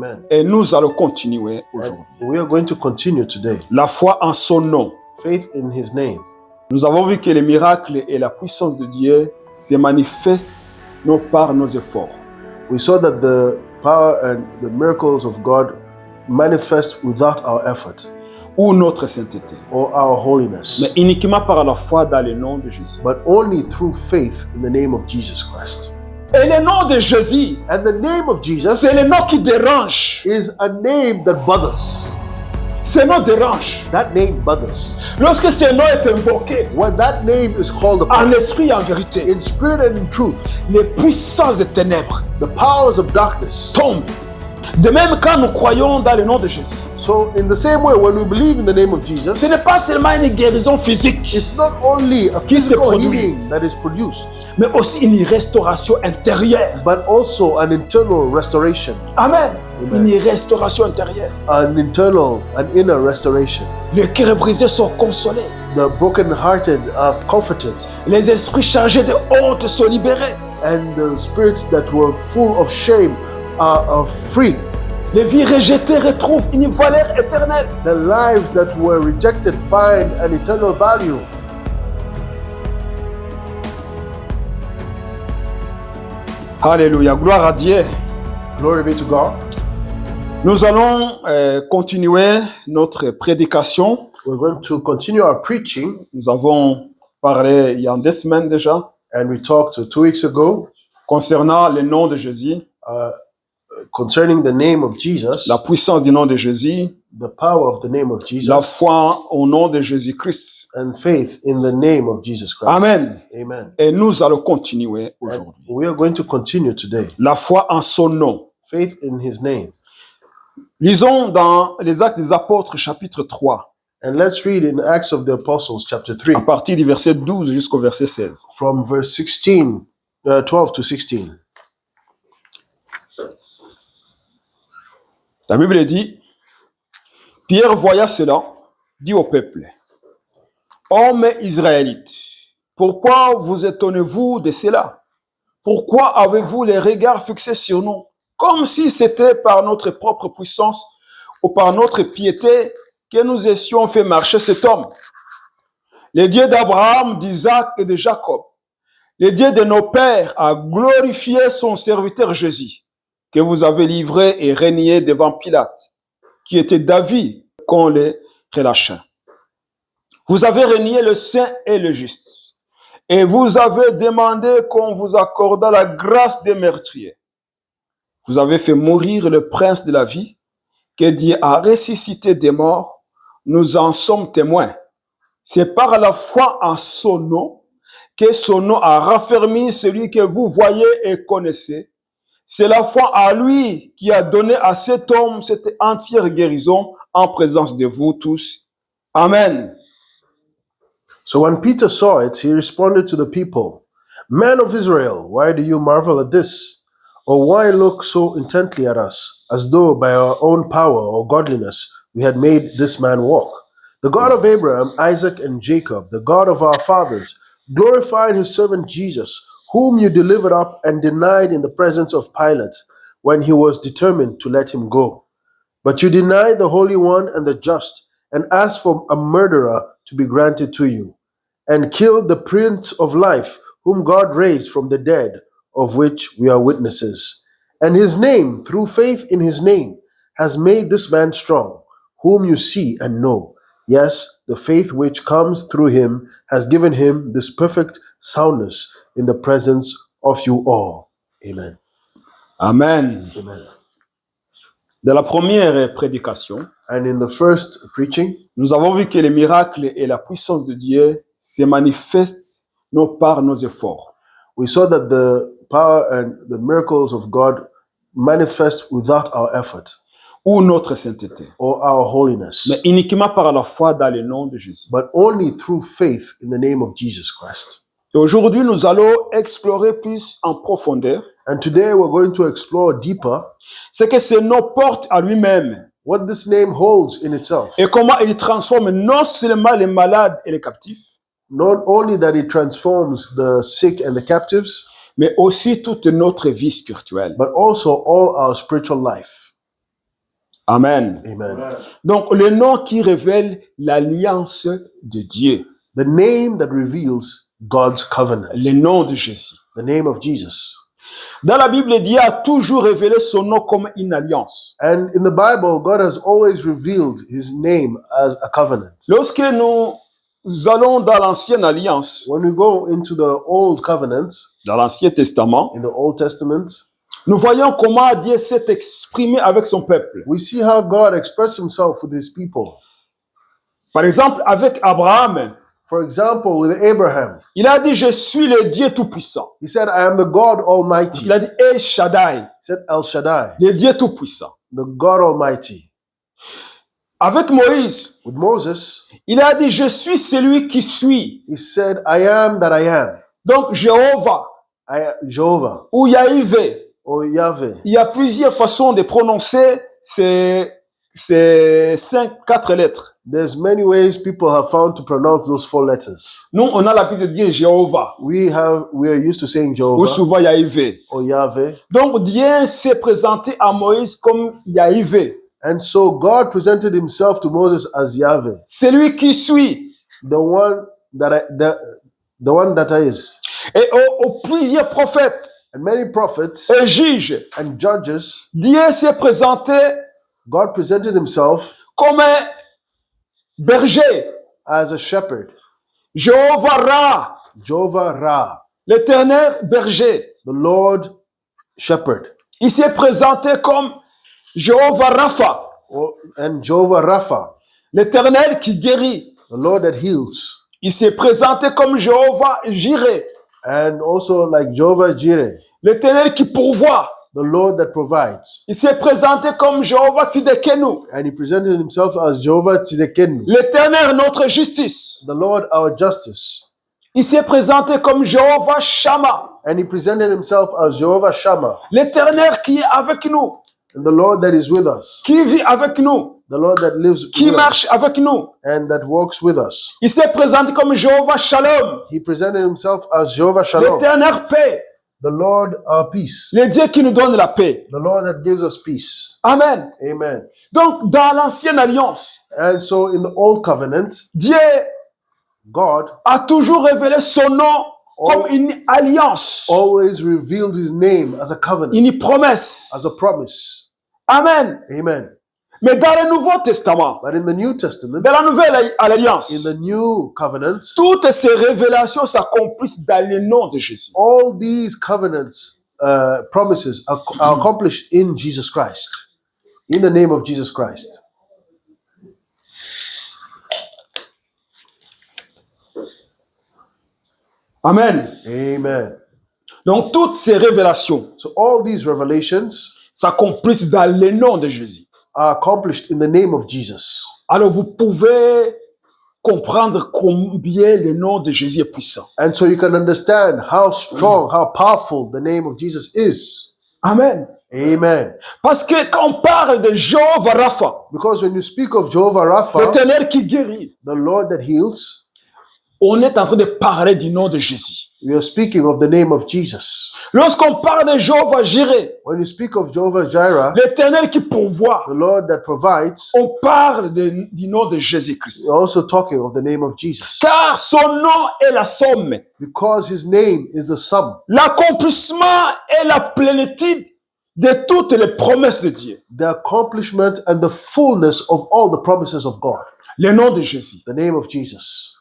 Amen. Et nous allons continuer aujourd'hui. We are going to continue today. La foi en son nom. Faith in His name. Nous avons vu que les miracles et la puissance de Dieu se manifestent non par nos efforts, We saw that the power and the miracles of God manifest without our effort ou notre sainteté, or our holiness, mais uniquement par la foi dans le nom de Jésus. but only through faith in the name of Jesus Christ. Et le nom de Jésus, And the name of Jesus c'est le nom qui dérange. is a name that bothers. Ce nom dérange. That name bothers. Lorsque ce nom est invoqué, When that name is called en upon, esprit et en vérité, in spirit and in truth, les puissances des ténèbres the powers of darkness. tombent. De même, quand nous croyons dans le nom de Jésus, So in the same way, when we believe in the name of ce Jesus, n'est pas seulement une guérison physique, it's not only a Qui se physical produit. healing that is produced, mais aussi une restauration intérieure. but also an internal restoration, Amen. Amen. Une restauration intérieure. an inner restoration. Les cœurs brisés sont consolés. The brokenhearted are comforted, Les esprits chargés de honte sont libérés. and the spirits that were full of shame are free. Les vies rejetées retrouvent une valeur éternelle. The lives that were rejected find an eternal value. Alléluia, gloire à Dieu. Glory be to God. Nous allons continuer notre prédication. We're going to continue our preaching, Nous avons parlé il y a 2 semaines déjà and we talked 2 weeks ago concernant le nom de Jésus, concerning the name of Jesus, la puissance du nom de Jésus, the power of the name of la Jesus, foi au nom de Jésus-Christ. and faith in the name of Jesus Christ. Amen. Amen. Et nous allons continuer And aujourd'hui. we are going to continue today. La foi en son nom. Faith in His name. Lisons dans les Actes des Apôtres, chapitre 3, And let's read in Acts of the Apostles, chapter 3, à partir du verset 12 jusqu'au verset 16. from verse 12 to 16. La Bible dit, Pierre voya cela, dit au peuple, Hommes israélites, pourquoi vous étonnez-vous de cela? Pourquoi avez-vous les regards fixés sur nous, comme si c'était par notre propre puissance ou par notre piété que nous ayons fait marcher cet homme? Le Dieu d'Abraham, d'Isaac et de Jacob, le Dieu de nos pères a glorifié son serviteur Jésus, que vous avez livré et régné devant Pilate, qui était d'avis qu'on les relâcha. Vous avez régné le saint et le juste, et vous avez demandé qu'on vous accordât la grâce des meurtriers. Vous avez fait mourir le prince de la vie, que Dieu a ressuscité des morts, nous en sommes témoins. C'est par la foi en son nom que son nom a raffermi celui que vous voyez et connaissez. C'est la foi à lui qui a donné à cet homme cette entière guérison en présence de vous tous. Amen. So when Peter saw it, he responded to the people, Men of Israel, why do you marvel at this? Or why look so intently at us, as though by our own power or godliness we had made this man walk? The God of Abraham, Isaac, and Jacob, the God of our fathers, glorified his servant Jesus, whom you delivered up and denied in the presence of Pilate, when he was determined to let him go. But you denied the Holy One and the just, and asked for a murderer to be granted to you, and killed the Prince of Life, whom God raised from the dead, of which we are witnesses. And his name, through faith in his name, has made this man strong, whom you see and know. Yes, the faith which comes through him has given him this perfect soundness in the presence of you all. Amen. Amen. Amen. Dans la première prédication, And in the first preaching, nous avons vu que les miracles et la puissance de Dieu se manifestent non par nos efforts, we saw that the power and the miracles of God manifest without our effort ou notre sainteté, or our holiness, mais uniquement par la foi dans le nom de Jésus. but only through faith in the name of Jesus Christ. Et aujourd'hui, nous allons explorer plus en profondeur And today we're going to explore deeper ce que ce nom porte à lui-même what this name holds in itself. et comment il transforme non seulement les malades et les captifs, Not only that it transforms the sick and the captives, mais aussi toute notre vie spirituelle. but also all our spiritual life. Amen. Amen. Donc, le nom qui révèle l'alliance de Dieu, The name that reveals God's covenant. le nom de Jésus. The name of Jesus. Dans la Bible, Dieu a toujours révélé son nom comme une alliance. And in the Bible, God has always revealed his name as a covenant. Lorsque nous allons dans l'ancienne alliance, When we go into the Old Covenant, dans l'Ancien Testament, in the Old Testament, nous voyons comment Dieu s'est exprimé avec son peuple. we see how God expressed himself with his people. Par exemple, avec Abraham, For example, with Abraham, il a dit, je suis le Dieu Tout-Puissant. he said, I am the God Almighty. Il a dit, El Shaddai, He said, El Shaddai, le Dieu Tout-Puissant. the God Almighty. Avec Moïse, With Moses, il a dit, je suis celui qui suis. he said, I am that I am. Donc, Jéhovah Jehovah ou Yahvé, or Yahweh. il y a plusieurs façons de prononcer ces 4 lettres. There's many ways people have found to pronounce those 4 letters. Nous, on a l'habitude de dire Jéhovah We are used to saying ou Jehovah souvent Yahvé. or Yahweh. Donc, Dieu s'est présenté à Moïse comme Yahvé, And so God presented himself to Moses as Yahweh, celui qui suit. the one the one that is. Et aux plusieurs prophètes And many prophets et juges, and judges, Dieu s'est présenté God presented himself comme un berger, as a shepherd, Jéhovah Ra, Jehovah Ra, l'éternel berger. the Lord shepherd, Il s'est présenté comme Jéhovah Rapha, and Jehovah Rapha, l'éternel qui guérit. the Lord that heals, Il s'est présenté comme Jéhovah Jireh, and also like Jehovah Jireh, l'éternel qui pourvoit. the Lord that provides. Il s'est présenté comme Jéhovah Tzidkenu, And he presented himself as Jehovah Tzidkenu, l'éternel notre justice. the Lord our justice. Il s'est présenté comme Jéhovah Shammah, And he presented himself as Jehovah Shammah, l'éternel qui est avec nous, and the Lord that is with us, qui vit avec nous, the Lord that lives qui with marche us, avec nous. and that walks with us. Il s'est présenté comme Jéhovah Shalom, He presented himself as Jehovah Shalom, l'éternel paix, the Lord our peace, le Dieu qui nous donne la paix. the Lord that gives us peace. Amen. Amen. Donc, dans l'ancienne alliance, And so in the Old Covenant, Dieu God a toujours révélé son nom comme une alliance, always revealed his name as a covenant, une promesse. as a promise. Amen. Amen. Mais dans le Nouveau Testament, But in the New Testament, dans la nouvelle in alliance, the New Covenant, toutes ces révélations s'accomplissent dans le nom de Jésus. all these covenants, promises are accomplished in Jesus Christ, in the name of Jesus Christ. Amen. Amen. Donc toutes ces révélations So all these revelations s'accomplissent dans le nom de Jésus. are accomplished in the name of Jesus. Alors vous pouvez comprendre combien le nom de Jésus est puissant. And so you can understand how strong, how powerful the name of Jesus is. Amen. Amen. Parce que quand on parle de Jéhovah Rapha, Because when you speak of Jehovah Rapha, l'éternel qui guérit, the Lord that heals, on est en train de parler du nom de Jésus. we are speaking of the name of Jesus. Lorsqu'on parle de Jéhovah Jireh, When you speak of Jehovah Jireh, l'éternel qui pourvoit, the Lord that provides, on parle du nom de Jésus-Christ. we're also talking of the name of Jesus. Car son nom est la somme, Because his name is the sum, l'accomplissement et la plénitude de toutes les promesses de Dieu. the accomplishment and the fullness of all the promises of God. Le nom de Jésus. The name of Jesus.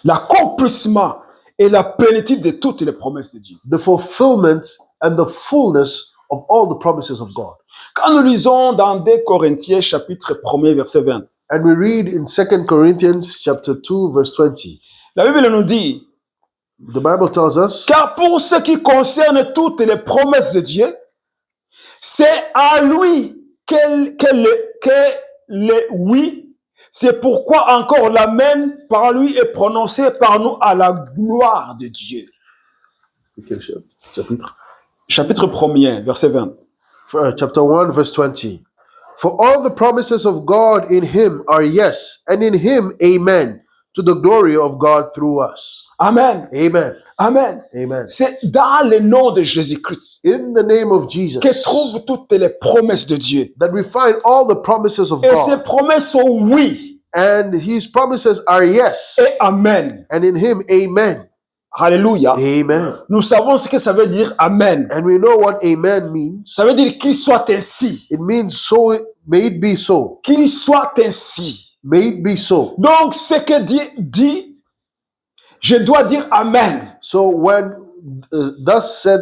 L'accomplissement et la plénitude de toutes les promesses de Dieu. The fulfillment and the fullness of all the promises of God. Quand nous lisons dans 2 Corinthiens chapitre 1er verset 20, And we read in 2 Corinthians chapter 2 verse 20. la Bible nous dit, The Bible tells us, car pour ce qui concerne toutes les promesses de Dieu, c'est à lui que le oui, c'est pourquoi encore l'amen par lui est prononcé par nous à la gloire de Dieu. c'est quel chapitre? Chapitre 1er, verset 20. Chapter 1 verse 20. For all the promises of God in him are yes, and in him amen, to the glory of God through us. Amen. Amen. Amen. Amen. C'est dans le nom de Jésus-Christ In the name of Jesus que trouvent toutes les promesses de Dieu. that we find all the promises of Et ces God. promesses sont oui And his promises are yes. et amen. And in him, amen. Alléluia. Amen. Nous savons ce que ça veut dire amen. And we know what amen means. Ça veut dire qu'il soit ainsi. It means so, may it be so. Qu'il soit ainsi. May it be so. Donc, ce que Dieu dit, je dois dire amen. So when thus said,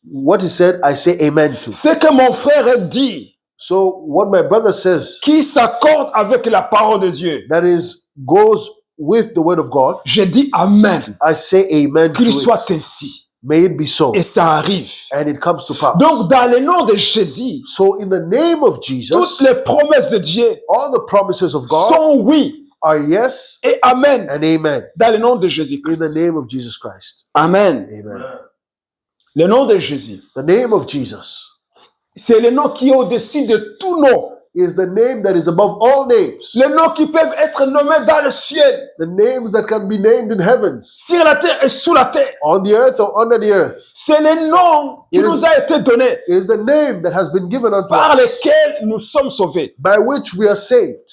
what is said, I say amen to. Ce que mon frère dit, So what my brother says, qui s'accorde avec la parole de Dieu, that is, goes with the word of God, je dis amen. I say amen to Qu'il soit it. ainsi. May it be so. Et ça arrive. And it comes to pass. Donc, dans le nom de Jésus, So in the name of toutes Jesus, les promesses de Dieu all the promises of God sont oui are yes et amen. and amen. Dans le nom de In Jésus-Christ. the name of Jesus Christ. Amen. Amen. Le nom de Jésus, The name of Jesus c'est le nom qui est au-dessus de tout nom. is the name that is above all names. Les noms qui peuvent être nommés dans le ciel, The names that can be named in heavens, sur la terre et sous la terre. on the earth or under the earth. C'est le nom qui It is- nous a été donné, It is the name that has been given unto par us, lequel nous sommes sauvés. by which we are saved.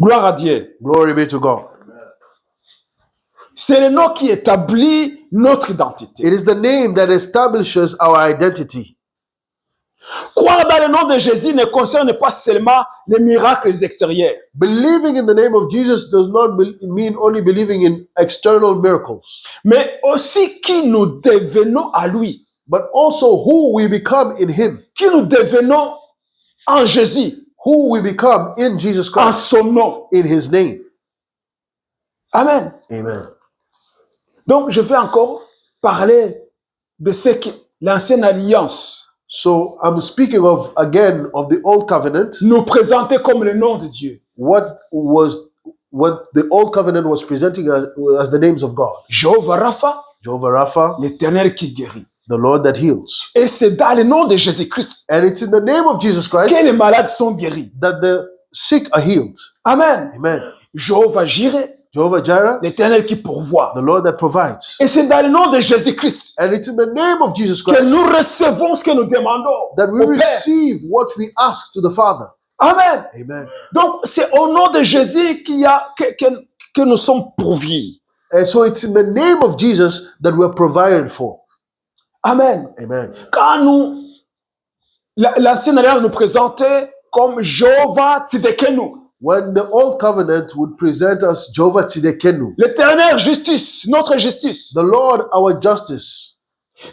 Gloire à Dieu. Glory be to God. C'est le nom qui établit notre identité. It is the name that establishes our identity. Croire dans le nom de Jésus ne concerne pas seulement les miracles extérieurs, Believing in the name of Jesus does not mean only believing in external miracles, mais aussi qui nous devenons à lui, but also who we become in Him, qui nous devenons en Jésus, who we become in Jesus en Christ, son nom. in His name. Amen. Amen. Donc, je vais encore parler de ce que l'ancienne alliance So I'm speaking of, again, of the old covenant, nous présentait comme le nom de Dieu. what the old covenant was presenting as the names of God. Jéhovah Rapha, Jehovah Rapha, l'Éternel qui guérit. the Lord that heals. Et c'est dans le nom de Jésus-Christ And it's in the name of Jesus Christ que les malades sont guéris. that the sick are healed. Amen. Amen. Jéhovah Jireh, Jehovah Jireh, l'Éternel qui pourvoit. the Lord that provides. Et c'est dans le nom de Jésus-Christ And it's in the name of Jesus que Christ nous recevons ce que nous demandons that we au Père. receive what we ask to the Father. Amen. Amen. Donc, c'est au nom de Jésus que nous sommes pourvus. And so it's in the name of Jesus that we're provided for. Amen. Amen. Quand l'ancienne alliance nous présentait comme Jéhovah Tzidkenu, When the old covenant would present us Jehovah Tzidkenu, l'éternel justice, notre justice. the Lord our justice,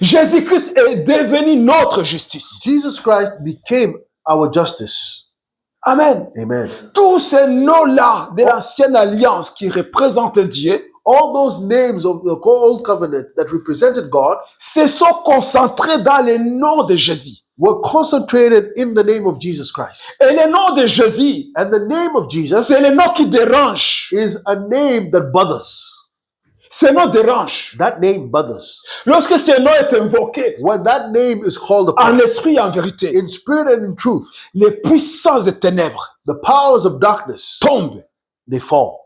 Jésus-Christ est devenu notre justice. Jesus Christ became our justice. Amen. Amen. Tous ces noms-là de l'ancienne alliance qui représentent Dieu All those names of the old covenant that represented God se sont concentrés dans le nom de Jésus. were concentrated in the name of Jesus Christ. Et le nom de Jésus, And the name of Jesus c'est le nom qui dérange. is a name that bothers. Ce nom dérange. That name bothers. Lorsque ce nom est invoqué When that name is called en upon, esprit et en vérité, in spirit and in truth, les puissances des ténèbres the powers of darkness, tombent. they fall.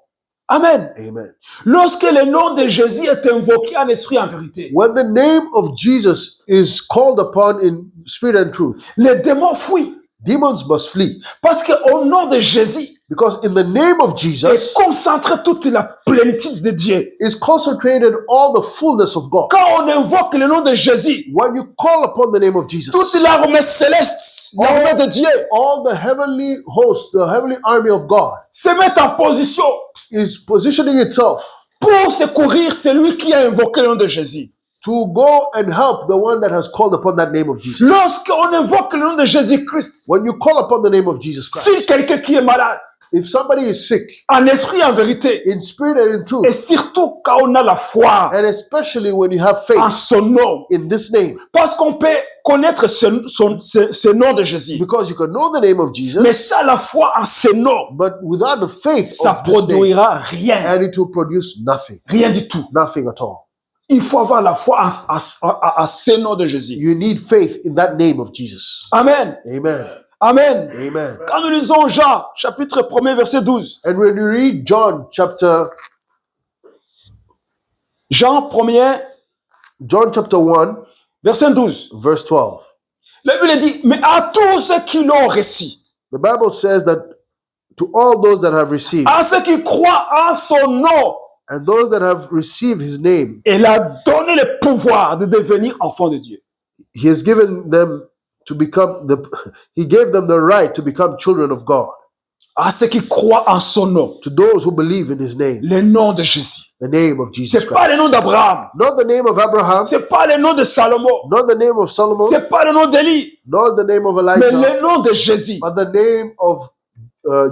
Amen. Amen. Lorsque le nom de Jésus est invoqué en esprit et en vérité, When the name of Jesus is called upon in spirit and truth, les démons fuient. demons must flee. Parce qu'au nom de Jésus Because in the name of est Jesus concentrée toute la plénitude de Dieu. is concentrated all the fullness of God. Quand on invoque le nom de Jésus, When you call upon the name of Jesus, toute l'armée céleste, l'armée de Dieu, all the heavenly host, the heavenly army of God se met en position is positioning itself pour secourir celui qui a invoqué le nom de Jésus. to go and help the one that has called upon that name of Jesus. Lorsqu'on invoque le nom de Jésus-Christ, When you call upon the name of Jesus Christ, si quelqu'un qui est malade, if somebody is sick, en esprit et en vérité, in spirit and in et truth, surtout quand on a la foi and especially when you have en faith son nom, in this name, parce qu'on peut connaître ce nom de Jésus, because you can know the name of mais Jesus, sans la foi en ce nom, but without the faith ça of this name, produira rien, and it will produce nothing, rien du tout. nothing at all. Il faut avoir la foi en ce nom de Jésus. You need faith in that name of Jesus. Amen. Amen. Amen. Amen. Quand nous lisons Jean, chapitre 1er, verset 12. And when you read John chapter 1, verset 12. verse 12, La Bible dit, mais à tous ceux qui l'ont reçu, the Bible says that to all those that have received, à ceux qui croient en son nom, and those that have received his name, il a donné le pouvoir de devenir enfants de Dieu. he has given them to become he gave them the right to become children of God. À ceux qui croient en son nom, To those who believe in his name, le nom de Jésus. the name of Jesus C'est pas le Christ. nom d'Abraham, Not the name of Abraham, c'est pas le nom de Salomon, not the name of Solomon, c'est pas le nom d'Élie, not the name of mais Elijah, le nom de Jésus. but the name of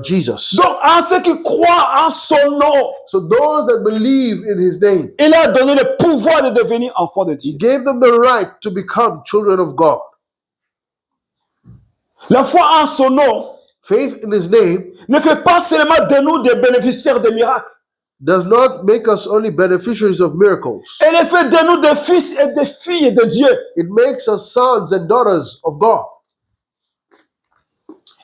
Jesus. Donc, à ceux qui croient en son nom, So those that believe in his name, il a donné le pouvoir de devenir enfants de he Dieu. gave them the right to become children of God. La foi en son nom Faith in his name ne fait pas seulement de nous des bénéficiaires de miracles. does not make us only beneficiaries of miracles. Elle fait de nous des fils et des filles de Dieu. It makes us sons and daughters of God.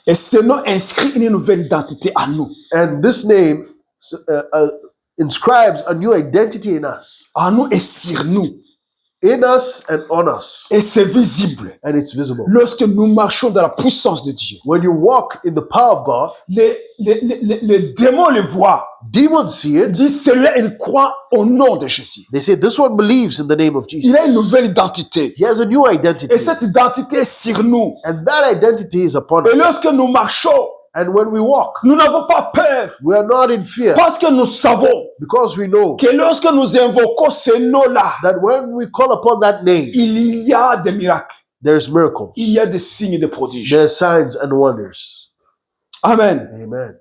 Et ce nom inscrit une nouvelle identité à nous. And this name inscribes a new identity in us. En nous et sur nous. In us and on us. Et c'est visible. And it's visible. Lorsque nous marchons dans la puissance de Dieu. When you walk in the power of God, Les démons le voient. demons see Ils it. disent, celui-là, il croit au nom de Jésus. They say, this one believes in the name of Il a une Jesus. nouvelle identité. He has a new identity. Et cette identité est sur nous. And that identity is upon Et us. lorsque nous marchons, And when we walk, nous n'avons pas peur. we are not in fear Parce que nous savons because we know que lorsque nous invoquons ce nom-là, that when we call upon that name, il y a des miracles. there's miracles. Il y a des signes de prodiges. There's signs and wonders. Amen. Amen.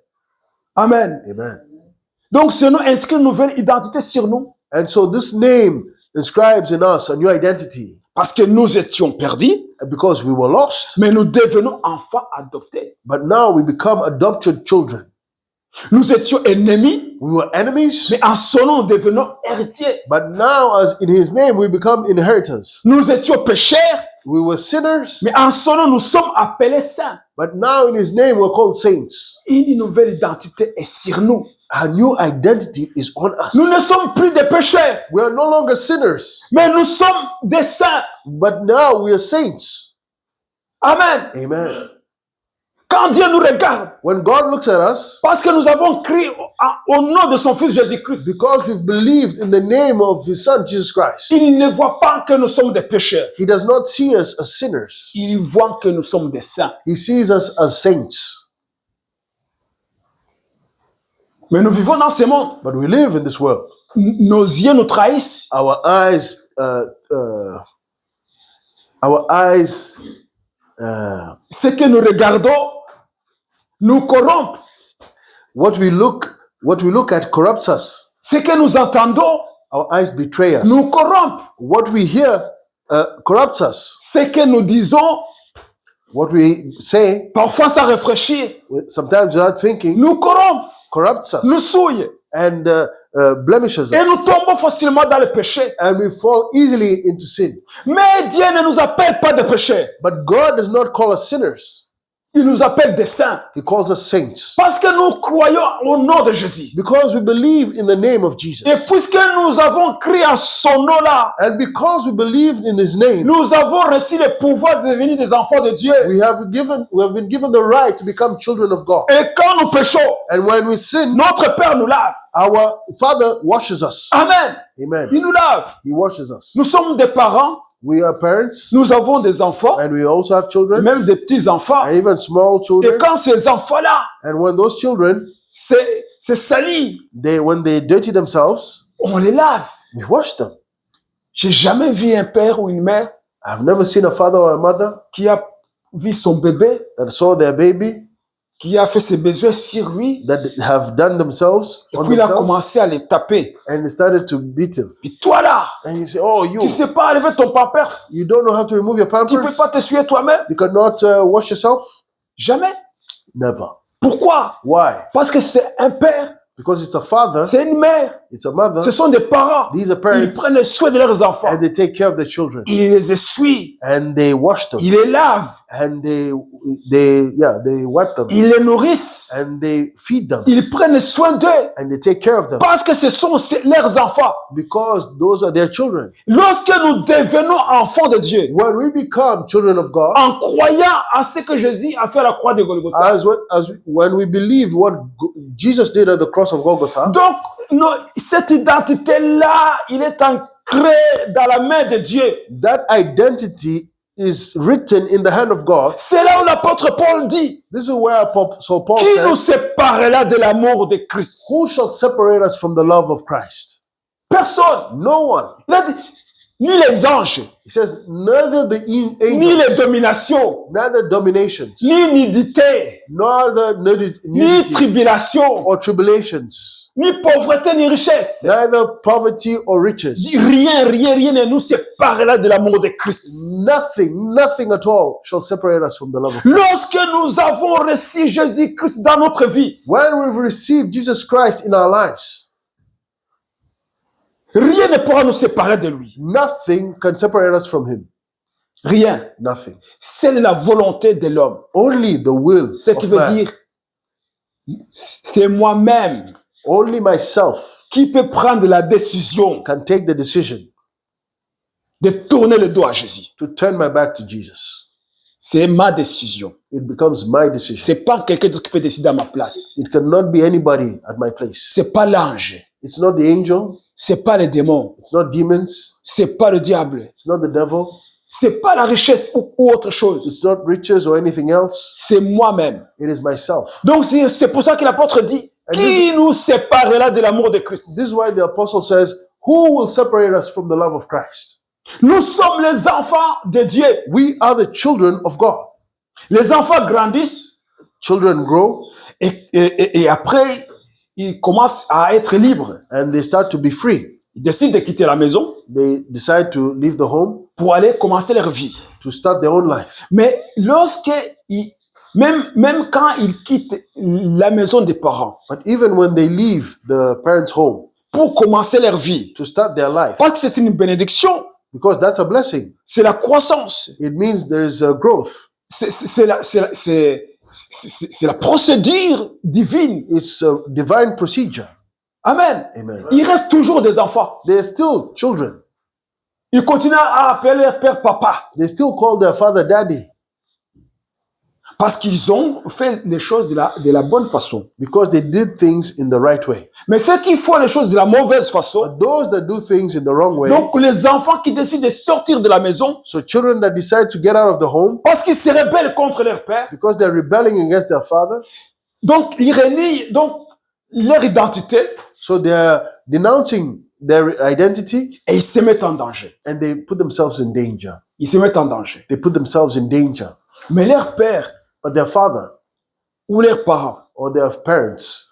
Amen. Amen. Donc, ce nom inscrit une nouvelle identité sur nous. And so this name inscribes in us a new identity Parce que nous étions perdus, because we were lost, mais nous devenons enfants adoptés. but now we become adopted children. Nous étions ennemis, We were enemies, mais en son nom, nous devenons héritiers. but now as in his name we become inheritors. Nous étions pécheurs, We were sinners, mais en son nom, nous sommes appelés saints. but now in his name we're called saints. Une nouvelle identité est sur nous. A new identity is on us. Nous ne sommes plus des pécheurs, We are no longer sinners, mais nous sommes des saints. but now we are saints. Amen. Amen. Quand Dieu nous regarde, When God looks at us, parce que nous avons crié au nom de son Fils Jésus-Christ, because we've believed in the name of his son Jesus Christ, il ne voit pas que nous sommes des pécheurs. he does not see us as sinners. Il voit que nous sommes des saints. He sees us as saints. Mais nous vivons dans ce monde. But we live in this world. Nos yeux nous trahissent. Our eyes, Ce que nous regardons nous corrompt. what we look at corrupts us. Ce que nous entendons Our eyes betray us. nous corrompt. What we hear corrupts us. Ce que nous disons, What we say, parfois sans réfléchir, sometimes without thinking, nous corrompt, corrupts us nous souille. and blemishes Et us. nous tombons facilement dans le péché. And we fall easily into sin. Mais Dieu ne nous appelle pas des pécheurs. But God does not call us sinners. Il nous appelle des saints. He calls us saints. Parce que nous croyons au nom de Jésus. Because we believe in the name of Jesus. Et puisque nous avons crié en son nom-là, And because we believed in his name, nous avons reçu le pouvoir de devenir des enfants de Dieu. we have been given the right to become children of God. Et quand nous péchons, And when we sin, notre Père nous lave. our Father washes us. Amen. Amen. Il nous lave. He washes us. Nous sommes des parents, We are parents, nous avons des enfants, and we also have children, même des petits-enfants. and even small Et children. quand ces enfants-là And when those children, c'est sali, when they dirty themselves, on les lave. we wash them. J'ai jamais vu un père ou une mère I've never seen a father or a mother qui a vu son bébé, that saw their baby, qui a fait ses besoins sur lui, that have done themselves et on puis il a themselves, commencé à les taper. and they started to beat him. Et toi là, And you say, oh, you tu sais pas enlever ton pampers, you don't know how to remove your tu peux pampers? pas t'essuyer toi-même. You cannot wash yourself? Jamais. Never. Pourquoi? Why? Parce que c'est un père, Because it's a father, c'est une mère. It's a mother. Ce sont des parents. These are Ils parents. prennent soin de leurs enfants. And they take care of their children. Ils les essuient. And they wash them. Ils les lavent. And they wipe them. Ils les nourrissent. And they feed them. Ils prennent soin d'eux. And they take care of them. Parce que ce sont leurs enfants. Because those are their children. Lorsque nous devenons enfants de Dieu, When we become children of God, en croyant à ce que Jésus a fait à la croix de Golgotha, when we believed what Jesus did at the cross of Golgotha, donc cette identité-là, il est ancré dans la main de Dieu. that identity is written in the hand of God. C'est là où l'apôtre Paul dit, This is where Paul qui nous says, séparera de l'amour de Christ? who shall separate us from the love of Christ? Personne. No one. Il a dit, ni les anges, He says, neither the ni angels, les dominations, neither dominations, ni nudité, nor the ni nudity tribulation, or tribulations, ni pauvreté, ni richesse. neither poverty or riches. Rien ne nous séparera de l'amour de Christ. Nothing at all shall separate us from the love of Christ. Lorsque nous avons reçu Jésus-Christ dans notre vie, When we've received Jesus Christ in our lives, rien ne pourra nous séparer de lui. nothing can separate us from him. Rien. Nothing. C'est la volonté de l'homme. Only the will Ce qui of veut man. dire, c'est moi-même Only myself qui peut prendre la décision can take the decision de tourner le dos à Jésus. to turn my back to Jesus. C'est ma décision. It becomes my decision. C'est pas quelqu'un d'autre qui peut décider à ma place. It cannot be anybody at my place. C'est pas l'ange. It's not the angel. C'est pas les démons. It's not demons. C'est pas le diable. It's not the devil. C'est pas la richesse ou autre chose. It's not riches or anything else. C'est moi-même. It is myself. Donc c'est pour ça que l'apôtre dit, qui nous séparera de l'amour de Christ? This is why the apostle says, who will separate us from the love of Christ? Nous sommes les enfants de Dieu. We are the children of God. Les enfants grandissent Children grow et après, ils commencent à être libres. and they start to be free. Ils décident de quitter la maison They decide to leave the home pour aller commencer leur vie. to start their own life. Mais même quand ils quittent la maison des parents But even when they leave the parents' home pour commencer leur vie, to start their life, parce que c'est une bénédiction, because that's a blessing, c'est la croissance, it means there is a growth. c'est la procédure divine. It's a divine procedure. Amen. Amen. Il reste toujours des enfants. They're still children. Ils continuent à appeler leur père papa They still call their father daddy parce qu'ils ont fait les choses de la bonne façon. because they did things in the right way. Mais ceux qui font les choses de la mauvaise façon, But those that do things in the wrong way, donc les enfants qui décident de sortir de la maison so children that decide to get out of the home parce qu'ils se rebellent contre leur père, because they're rebelling against their father, donc ils renient donc leur identité so they're denouncing their identity et ils se mettent en danger. and they put themselves in danger. Ils se mettent en danger. They put themselves in danger. Mais leur père But their father ou leurs parents, or their parents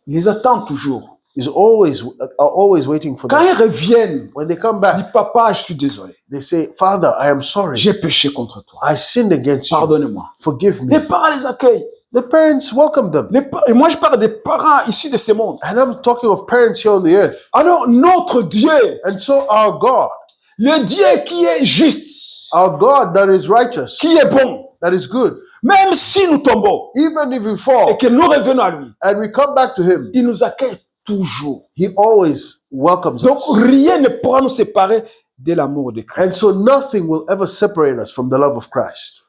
ils les attendent toujours. are always waiting for Quand them. ils reviennent, When they come ils back, disent papa, je suis désolé. they say, Father, I am sorry. J'ai péché contre toi. I sinned against you. Pardonne-moi. Forgive Les me. parents les accueillent. The parents welcome them. Et moi, je parle des parents issus de ce monde. And I'm talking of parents here on the earth. Alors, notre Dieu, And so our God, le Dieu qui est juste, our God that is righteous, qui est bon, that is good, même si nous tombons even if we et fall que nous revenons à lui, and we come back to Him, il nous accueille toujours. He always welcomes Donc, us. rien ne pourra nous séparer de l'amour de And Christ. so nothing will ever separate us from the love of Christ.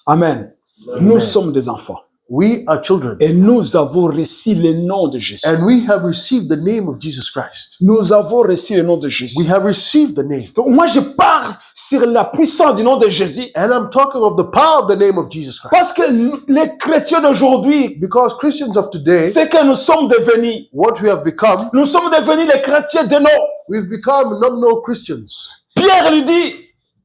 Amen. Nous sommes des enfants. We are children. Et nous avons reçu le nom de Jésus. And we have received the name of Jesus Christ. Nous avons reçu le nom de Jésus. We have received the name. Donc, moi, je parle sur la puissance du nom de Jésus. And I'm talking of the power of the name of Jesus Christ. Parce que les chrétiens d'aujourd'hui, Because Christians of today, c'est que nous sommes devenus. what we have become, Nous sommes devenus les chrétiens de nom. we've become nominal Christians. Pierre lui dit,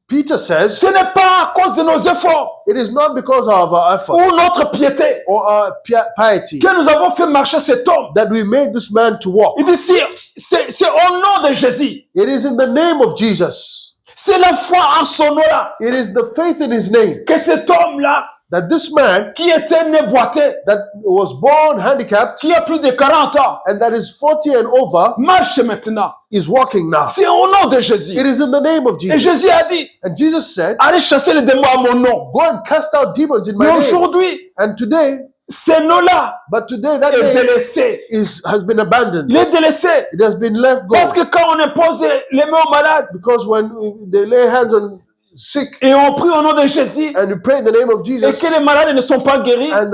Peter says, ce n'est pas à cause de nos efforts it is not because of our effort ou notre piété or our piety que nous avons fait marcher cet homme. that we made this man to walk. Il dit, c'est au nom de Jésus. It is in the name of Jesus. C'est la foi en son nom-là It is the faith in his name que cet homme-là that this man qui était né boiteux, that was born handicapped qui a plus de 40 ans, and that is 40 and over marche maintenant. is walking now. C'est au nom de Jésus. It is in the name of Et Jesus. Jésus a dit, And Jesus said, allez chasser les démons à mon nom. go and cast out demons in my Mais name. aujourd'hui, And today, ce nom-là but today that est name délaissé. has been abandoned. Il est délaissé. It has been let go. Parce que quand on impose les mains aux malades Because when they lay hands on sick et on prie au nom de Jésus and you pray in the name of et Jesus que les malades ne sont pas guéris, and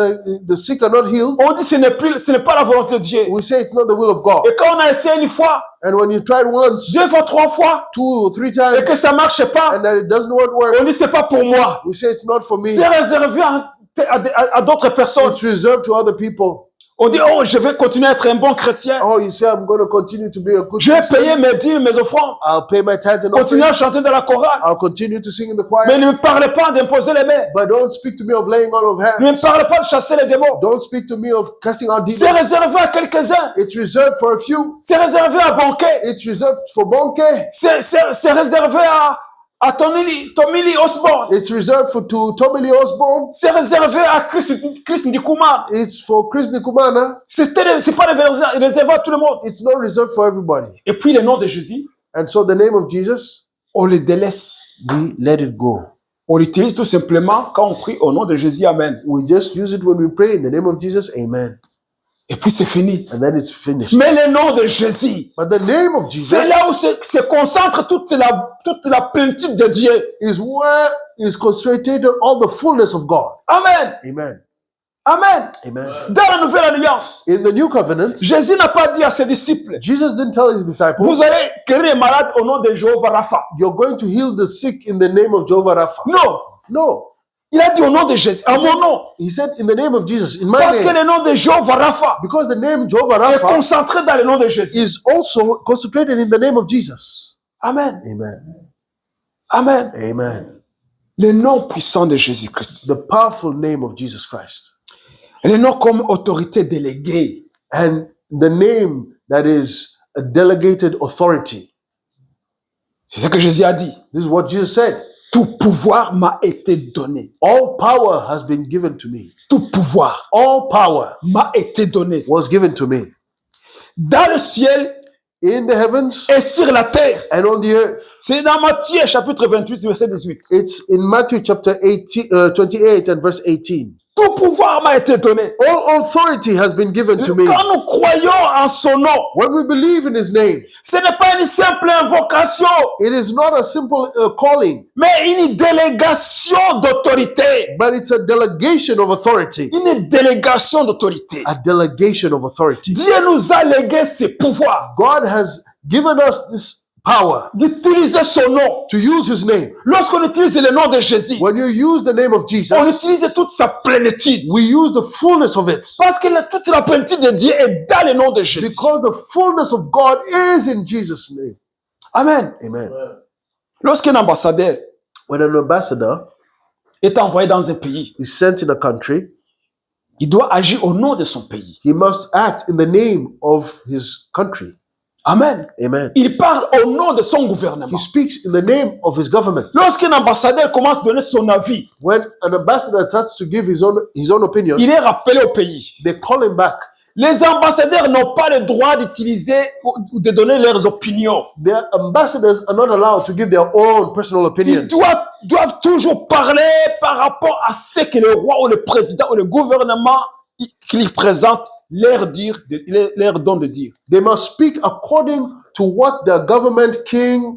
the sick are not healed, on dit ce n'est pas la volonté de Dieu. we say it's not the will of God. Et quand on a essayé une fois, And when you tried once, 2 fois, 3 fois, 2 or 3 et times, que ça marche pas, and that it doesn't work, on dit c'est pas pour moi. we say it's not for me. C'est réservé à d'autres personnes. It's reserved to other people. On dit, oh, je vais continuer à être un bon chrétien. Oh, you say I'm going to continue to be a good Je vais Christian. payer mes dîmes, mes offrandes. I'll pay my tithes and Continuer offerings. à chanter dans la chorale. I'll continue to sing in the Mais choir. ne me parlez pas d'imposer les mains. But don't speak to me of laying on of Ne me hands. parlez pas de chasser les démons. Don't speak to me of casting out C'est demons. réservé à quelques-uns. It's reserved for a few. C'est réservé à banquet. It's reserved for Bonke. C'est réservé à Tommy Lee Osborne. It's reserved to Tommy Lee Osborne. C'est réservé à Chris Ndikuma. It's for Chris Nikumana. C'est pas réservé à tout le monde. It's not reserved for everybody. Et puis le nom de Jésus, And so the name of Jesus, on le délaisse. we let it go. On l'utilise tout simplement quand on prie au nom de Jésus. Amen. We just use it when we pray in the name of Jesus. Amen. Et puis c'est fini. And then it's finished. Mais le nom de Jésus, But the name of Jesus c'est là où se concentre toute la plénitude de Dieu. is where is concentrated all the fullness of God. Amen. Amen. Amen. Amen. Dans la nouvelle alliance, In the new covenant, Jésus n'a pas dit à ses disciples, Jesus didn't tell his disciples, vous allez guérir les malades au nom de Jéhovah Rapha. you're going to heal the sick in the name of Jehovah Rapha. Non. No. Il a dit au nom de Jésus, à mon nom. He said in the name of Jesus, in my Parce que name. le nom de Jéhovah Rapha Because the name Jehovah est Rapha concentré dans le nom de Jésus. is also concentrated in the name of Jesus. Amen. Amen. Amen. Amen. Le nom puissant de Jésus-Christ. The powerful name of Jesus Christ. Le nom comme autorité déléguée. And the name that is a delegated authority. C'est ce que Jésus a dit. This is what Jesus said. Tout pouvoir m'a été donné. All power has been given to me. Tout pouvoir All power m'a été donné. was given to me. Dans le ciel In the heavens et sur la terre. and on the earth. C'est dans Matthieu chapitre 28, verset 18. It's in Matthew chapter 28 and verse 18. Tout pouvoir m'a été donné. All authority has been given to me. Quand nous croyons en son nom, When we believe in his name, ce n'est pas une simple invocation, it is not a simple calling, mais une délégation d'autorité. but it's a delegation of authority. Une délégation d'autorité. A delegation of authority. Dieu nous a légué ce pouvoir God has given us this power d'utiliser son nom. to use his name. Lorsqu'on utilise le nom de Jésus, When you use the name of on Jesus, utilise toute sa plénitude. we use the fullness of it. Parce que toute la plénitude de Dieu est dans le nom de Jésus. Because the fullness of God is in Jesus' name. Amen. Amen. Lorsqu'un ambassadeur When an ambassador est envoyé dans un pays, is sent in a country, il doit agir au nom de son pays. he must act in the name of his country. Amen. Amen. Il parle au nom de son gouvernement. He speaks in the name of his government. Lorsqu'un ambassadeur commence à donner son avis, When an ambassador starts to give his own opinion, il est rappelé au pays. they call him back. Les ambassadeurs n'ont pas le droit d'utiliser ou de donner leurs opinions. Their ambassadors are not allowed to give their own personal Ils opinions. doivent toujours parler par rapport à ce que le roi ou le président ou le gouvernement qu'ils présentent leur donne de dire. They must speak according to what their government, king,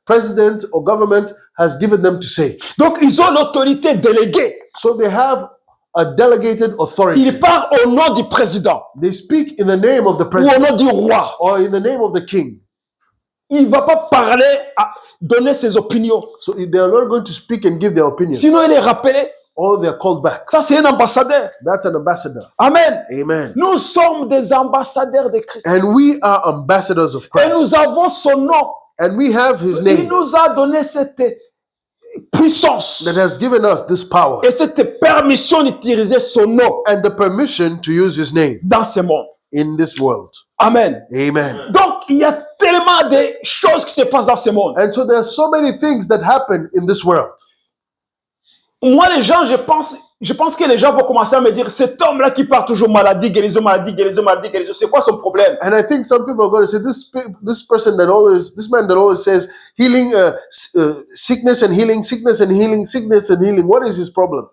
president, or government has given them to say. Donc, ils ont l'autorité déléguée. So they have a delegated authority. Ils parlent au nom du président They speak in the name of the ou au president nom du roi. or in the name of the king. Il ne va pas parler, donner ses opinions. So they are not going to speak and give their opinion, Sinon, il est rappelé. or they are called back. Ça, c'est un ambassadeur. That's an ambassador. Amen. Amen. Nous sommes des ambassadeurs de Christ. And we are ambassadors of Et nous Christ. avons son nom. And we have his Il name nous a donné cette puissance that has given us this power et cette permission d'utiliser son nom and the permission to use his name dans ce monde. in this world. Amen. Amen. Donc, il y a tellement de choses qui se passent dans ce monde. And so there are so many things that happen in this world. Moi, les gens, je pense que les gens vont commencer à me dire, cet homme-là qui parle toujours maladie, guérison, maladie, guérison, maladie, guérison, c'est quoi son problème? And I think some people are going to say, this man that always says healing, sickness and healing, sickness and healing, sickness and healing. What is his problem?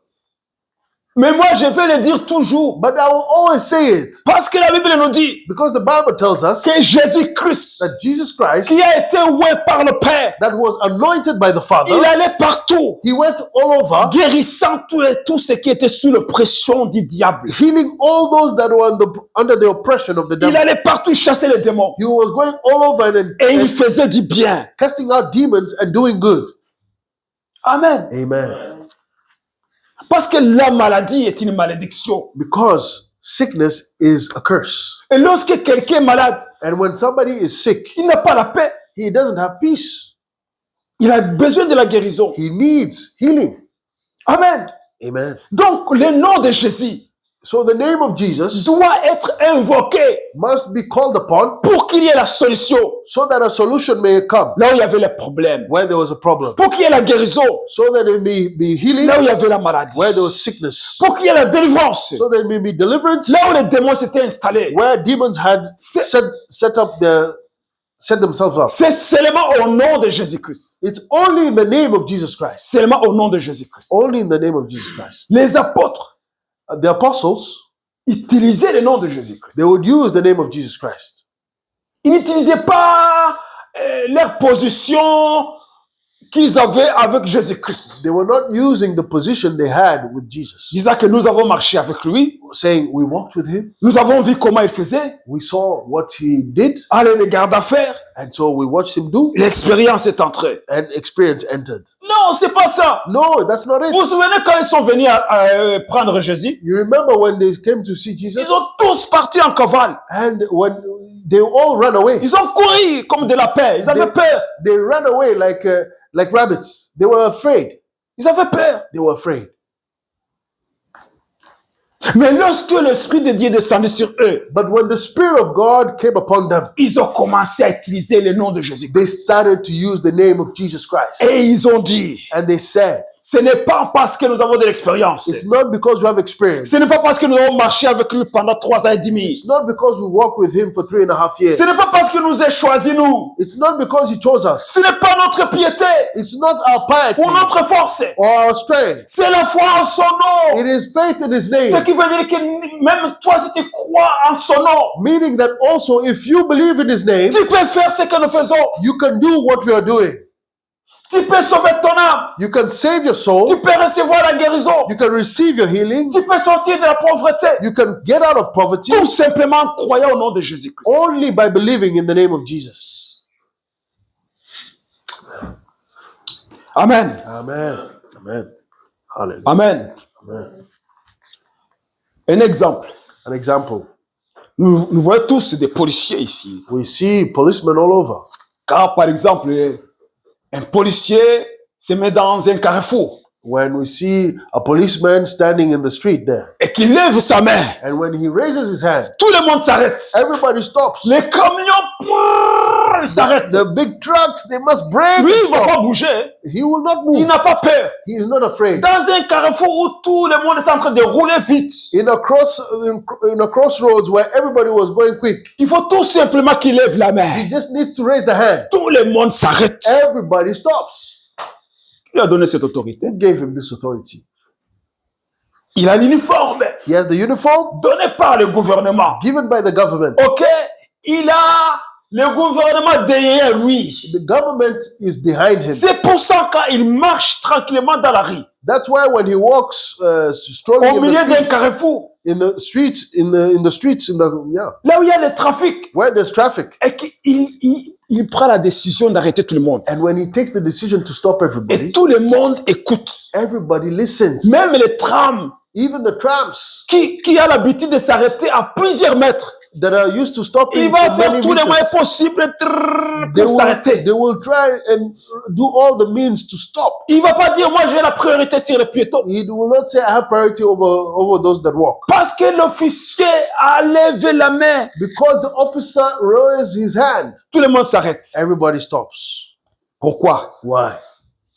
Mais moi, je vais le dire toujours. But I will always say it Parce que la Bible nous dit because the Bible tells us que Jésus-Christ, that Jesus Christ, qui a été oué par le Père, that was anointed by the Father, il allait partout, he went all over, guérissant tout ce qui était sous la pression du diable. healing all those that were under the oppression of the Il devil. allait partout chasser les démons. He was going all over Et il and faisait du bien. casting out demons and doing good. Amen. Amen. Parce que la maladie est une malédiction. Because sickness is a curse. Et lorsque quelqu'un est malade, And when somebody is sick, il n'a pas la paix. he doesn't have peace. Il a besoin de la guérison. He needs healing. Amen. Amen. Donc, le nom de Jésus So the name of Jesus doit être invoqué must be called upon pour qu'il y ait la solution. so that a solution may come Là où il y avait les problèmes. where there was a problem. Pour qu'il y ait la guérison. So that there may be healing Là où il y avait la maladie. where there was sickness. Pour qu'il y ait la délivrance. So there may be deliverance Là où les démons s'étaient installés. where demons had set themselves up. C'est seulement au nom de Jésus-Christ. It's only in the name of Jesus Christ. Seulement au nom de Jésus-Christ. Only in the name of Jesus Christ. Les apôtres The apostles, utilisaient le nom de Jésus-Christ. they would use the name of Jesus Christ. Ils n'utilisaient pas leur position qu'ils avaient avec Jésus-Christ. They were not using the position they had with Jesus, Disant que nous avons marché avec lui, saying, we walked with him, nous avons vu comment il faisait, we saw what he did, allez les gardes à faire, and so we watched him do, l'expérience est entrée. and experience entered. Non, c'est pas ça. No, that's not it. Vous vous souvenez quand ils sont venus à prendre Jésus, You remember when they came to see Jesus, ils ont tous parti en cavale. and when they all ran away, Ils ont couru comme de la peur. Ils avaient peur. they ran away like rabbits. They were afraid. Ils avaient peur. They were afraid. Mais lorsque l'Esprit de Dieu est descendu sur eux, But when the Spirit of God came upon them, ils ont commencé à utiliser le nom de Jésus. they started to use the name of Jesus Christ. Et ils ont dit, And they said, ce n'est pas parce que nous avons de l'expérience. it's not because we have experience. Ce n'est pas parce que nous avons marché avec lui pendant 3 ans et demi. It's not because we walked with him for 3.5 years. Ce n'est pas parce que nous a choisi nous. It's not because he chose us. Ce n'est pas notre piété It's not our piety ou notre force. or our strength. C'est la foi en son nom. It is faith in his Ce name. qui veut dire que même toi, si tu crois en son nom, Meaning that also if you believe in his name, tu peux faire ce que nous faisons. you can do what we are doing. Tu peux sauver ton âme. You can save your soul. Tu peux recevoir la guérison. You can receive your healing. Tu peux sortir de la pauvreté. You can get out of poverty Tout simplement en croyant au nom de Jésus-Christ. only by believing in the name of Jesus. Amen. Amen. Amen. Hallelujah. Amen. Amen. Un exemple. An example. Nous voyons tous des policiers ici. We see policemen all over. Car, par exemple, un policier se met dans un carrefour When we see a policeman standing in the street there, et qu'il lève sa main, and when he raises his hand, tout le monde s'arrête. everybody stops. Les camions s'arrêtent. The big trucks, they must brake Lui, and il ne va pas stop. bouger. He will not Il move. n'a pas peur. He is not afraid. Dans un carrefour où tout le monde est en train de rouler vite, In a crossroads where everybody was going quick, il faut tout simplement qu'il lève la main. he just needs to raise the hand. Tout le monde s'arrête. Everybody stops. Qui lui a donné cette autorité? Who gave him this authority? Il a l'uniforme He has the uniform donné par le gouvernement. given by the government. Ok? Il a le gouvernement derrière lui. The government is behind him. C'est pour ça quand il marche tranquillement dans la rue, That's why when he walks strolling au milieu d'un in carrefour, the streets, là où il y a le trafic, where there's traffic, et qu'il prend la décision d'arrêter tout le monde. and when he takes the decision to stop Et everybody, tout le monde écoute. everybody listens. Même les trams Even the trams qui a l'habitude de s'arrêter à plusieurs mètres. that are used to stopping Il va for faire many tous les moyens meters, possibles pour s'arrêter. they will try and do all the means to stop. Il va pas dire, moi j'ai la priorité sur les piétons. He will not say, I have priority over those that walk. Parce que l'officier a levé la main. Because the officer raised his hand, Tout le monde s'arrête. everybody stops. Pourquoi? Why?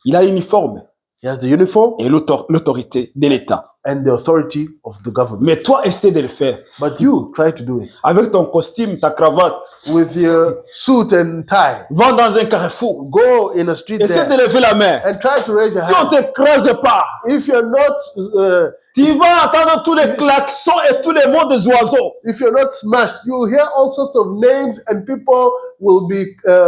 Il a l'uniforme. He has the uniform et l'autorité de l'État. and the authority of the government. Mais toi, essaie de le faire. But you try to do it Avec ton costume, ta cravate, with your suit and tie. va dans un carrefour. Go in a street Essaie de there lever la main. and try to raise your Si on hand. ne t'écrase pas, If you're not, tu vas entendre tous les klaxons et tous les mots des oiseaux. if you're not smashed, you'll hear all sorts of names and people will be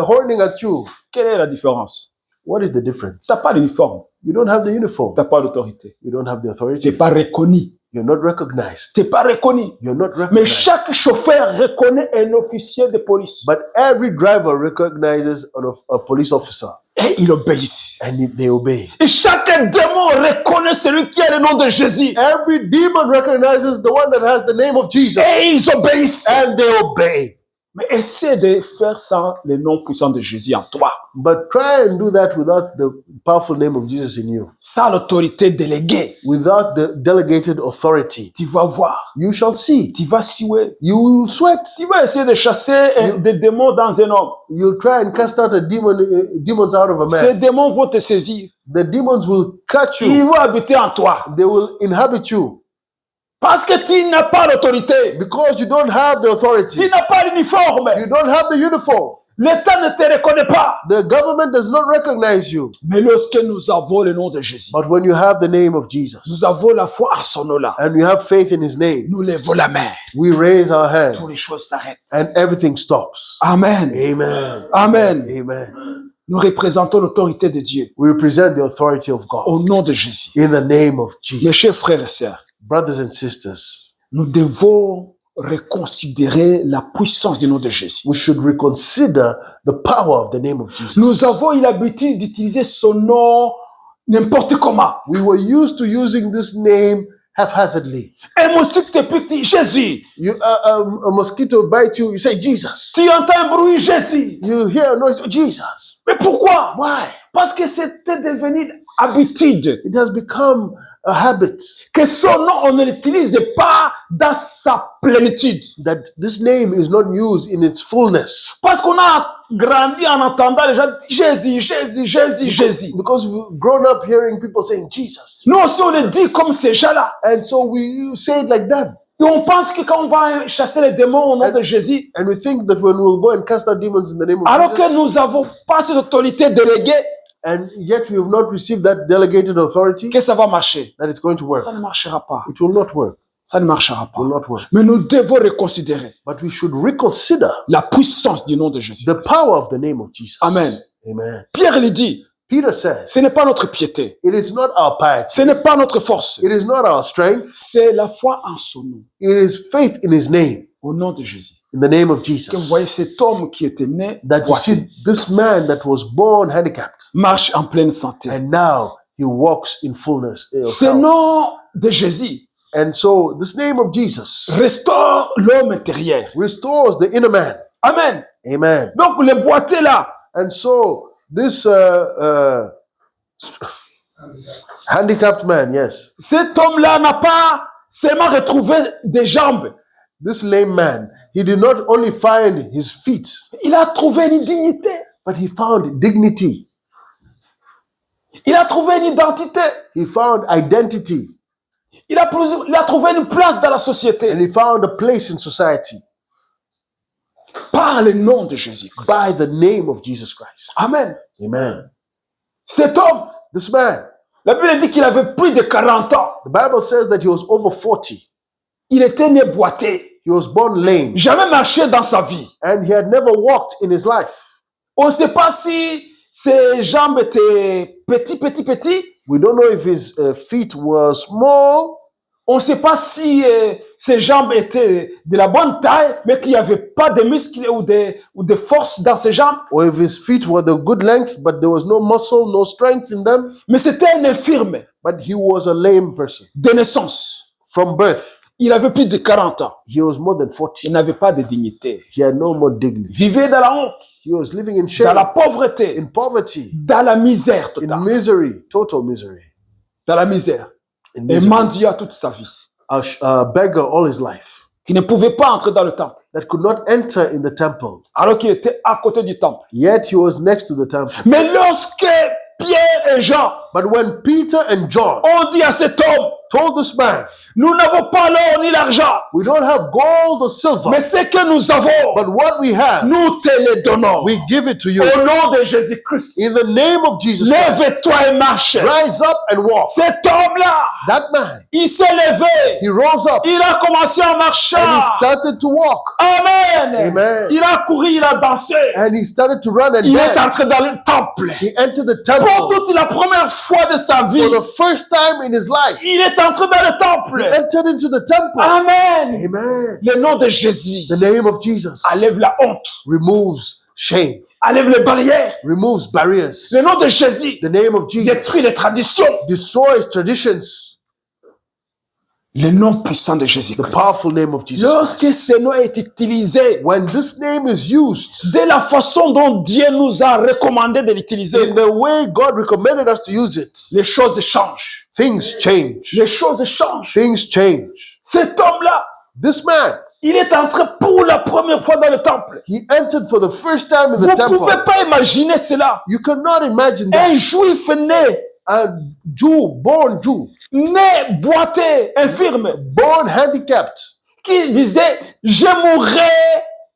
horning at you. Quelle est la différence? What is the difference? Tu n'as pas d'uniforme, You don't have the uniform. tu n'as pas d'autorité. You don't have the Tu n'es authority. pas reconnu. You're not recognized. Tu n'es pas reconnu. You're not Mais recognized. chaque chauffeur reconnaît un officier de police. But every driver recognizes a police officer Et il obéit. and they obey. Et chaque démon reconnaît celui qui a le nom de Jésus. Every demon recognizes the one that has the name of Jesus Et ils obéissent. and they obey. Mais essaie de faire ça, le nom puissant de Jésus en toi. But try and do that without the powerful name of Jesus in you, Ça, l'autorité déléguée. without the delegated authority. Tu vas voir. You shall see. Tu vas suer. You will sweat. Tu vas essayer de chasser des démons dans un homme. You'll try and cast out a demon, demons out of a Ces man. démons vont te saisir. The demons will catch Ils you. vont habiter en toi. They will inhabit you Parce que tu n'as pas l'autorité. because you don't have the Tu authority. n'as pas l'uniforme. You don't have the uniform. L'État ne te reconnaît pas. The government does not recognize you. Mais lorsque nous avons le nom de Jésus, But when you have the name of Jesus nous avons la foi en son nom-là. and you have faith in his name, Nous levons la main. we raise our hands Toutes les choses s'arrêtent. and everything stops. Amen. Amen. Amen. Amen. Nous représentons l'autorité de Dieu We represent the authority of God au nom de Jésus. in the name of Mes Jesus. chers frères et sœurs, Brothers and sisters, nous devons reconsidérer la puissance du nom de Jésus. we should reconsider the power of the name of Jesus. Nous avons eu l'habitude d'utiliser son nom n'importe comment. We were used to using this name haphazardly. Un moustique te pique, Jésus. A mosquito bites you, you say Jesus. Tu entends un bruit, Jésus. You hear a noise, Jesus. Mais pourquoi? Why? Parce que c'était devenu habitude. It has become a habit Que son nom, on ne l'utilise pas dans sa plénitude. that this name is not used in its fullness. Parce qu'on a grandi en entendant les gens dire Jésus, Jésus, Jésus, Jésus. Because we've grown up hearing people saying Jesus. Nous aussi, on le dit comme ces gens-là. And so we say it like that. Et on pense que quand on va chasser les démons au nom de Jésus, And we think that when we'll go and cast out demons in the name of alors que Jesus, nous n'avons pas cette autorité déléguée, and yet we have not received that delegated authority, que ça va marcher. that it's going to work. Ça ne marchera pas. It will not work. Ça ne marchera It will pas. not work. Mais nous devons reconsidérer But we should reconsider la puissance du nom de Jésus. the power of the name of Jesus. Amen. Amen. Pierre lui dit, Peter says, ce n'est pas notre piété, it is not our piety, ce n'est pas notre force, it is not our strength, c'est la foi en son nom, it is faith in his name, au nom de Jésus. in the name of Que vous Jesus. voyez cet homme qui était né That you boiteux, see this man that was born handicapped, marche en pleine santé. and now he walks in fullness of Ce health. nom de Jésus And so this name of Jesus restaure l'homme intérieur. restores the inner man. Amen. Amen. Donc le boiteux là, And so this handicapped man, yes, cet homme-là n'a pas seulement retrouvé des jambes, this lame man, he did not only find his feet, il a trouvé une dignité, but he found dignity. il a trouvé une identité, He found identity, il a trouvé une place dans la société and he found a place in society par le nom de Jésus. by the name of Jesus Christ. Amen. Amen. Cet homme, This man, la Bible dit qu'il avait plus de 40 ans. the Bible says that he was over 40. Il était né boiteux, He was born lame, jamais marché dans sa vie. and he had never walked in his life. On ne sait pas si ses jambes étaient petits. We don't know if his feet were small. On ne sait pas si ses jambes étaient de la bonne taille, mais qu'il n'y avait pas de muscles ou de force dans ses jambes. Or if his feet were the good length, but there was no muscle, no strength in them. Mais c'était un infirme But he was a lame person de naissance. from birth. Il avait plus de 40 ans. He was more than 40. Il n'avait pas de dignité. He had no more dignity. Vivait dans la honte, He was living in dans la shame, pauvreté, in poverty, dans la misère in totale. misery, total misery, Dans la misère. in Et misery. mendiant toute sa vie. A beggar all his life Qui ne pouvait pas entrer dans le temple. that could not enter in the temple. Alors qu'il était à côté du temple. Yet he was next to the temple. Mais lorsque Pierre et Jean But when Peter and John ont dit à cet homme, told this man, nous n'avons pas l'or ni l'argent, we don't have gold or silver, mais ce que nous avons, but what we have, nous te le donnons. we give it to you. Au nom de Jésus-Christ, In the name of Jesus Christ, lève-toi et marche. rise up and walk. Cet homme-là, That man, il s'est levé, he rose up il a commencé à marcher. and he started to walk. Amen. Amen. Il a couru, il a dansé. And he started to run and Il est dance. entré dans le temple. He entered the Pour temple toute la première fois de sa vie, for the first time in his life. il est entré dans le He temple. entered into the temple. Amen. Amen. Le nom de Jésus The name of Jesus enlève la honte, removes shame, enlève les barrières. removes barriers. Le nom de Jésus The name of Jesus détruit les traditions. destroys traditions. Le nom puissant de The Jésus-Christ. powerful name of Jesus Lorsque Christ. ce nom est utilisé When this name is used de la façon dont Dieu nous a recommandé de l'utiliser, in the way God recommended us to use it, les choses changent. things change. Les choses changent. Things change. Cet homme-là, This man, il est entré pour la première fois dans le temple. he entered for the first time in Vous the ne pouvez temple. pas imaginer cela. You cannot imagine that. Un juif né, A Jew, born Jew, né boité, infirme, born handicapped, qui disait, je mourrai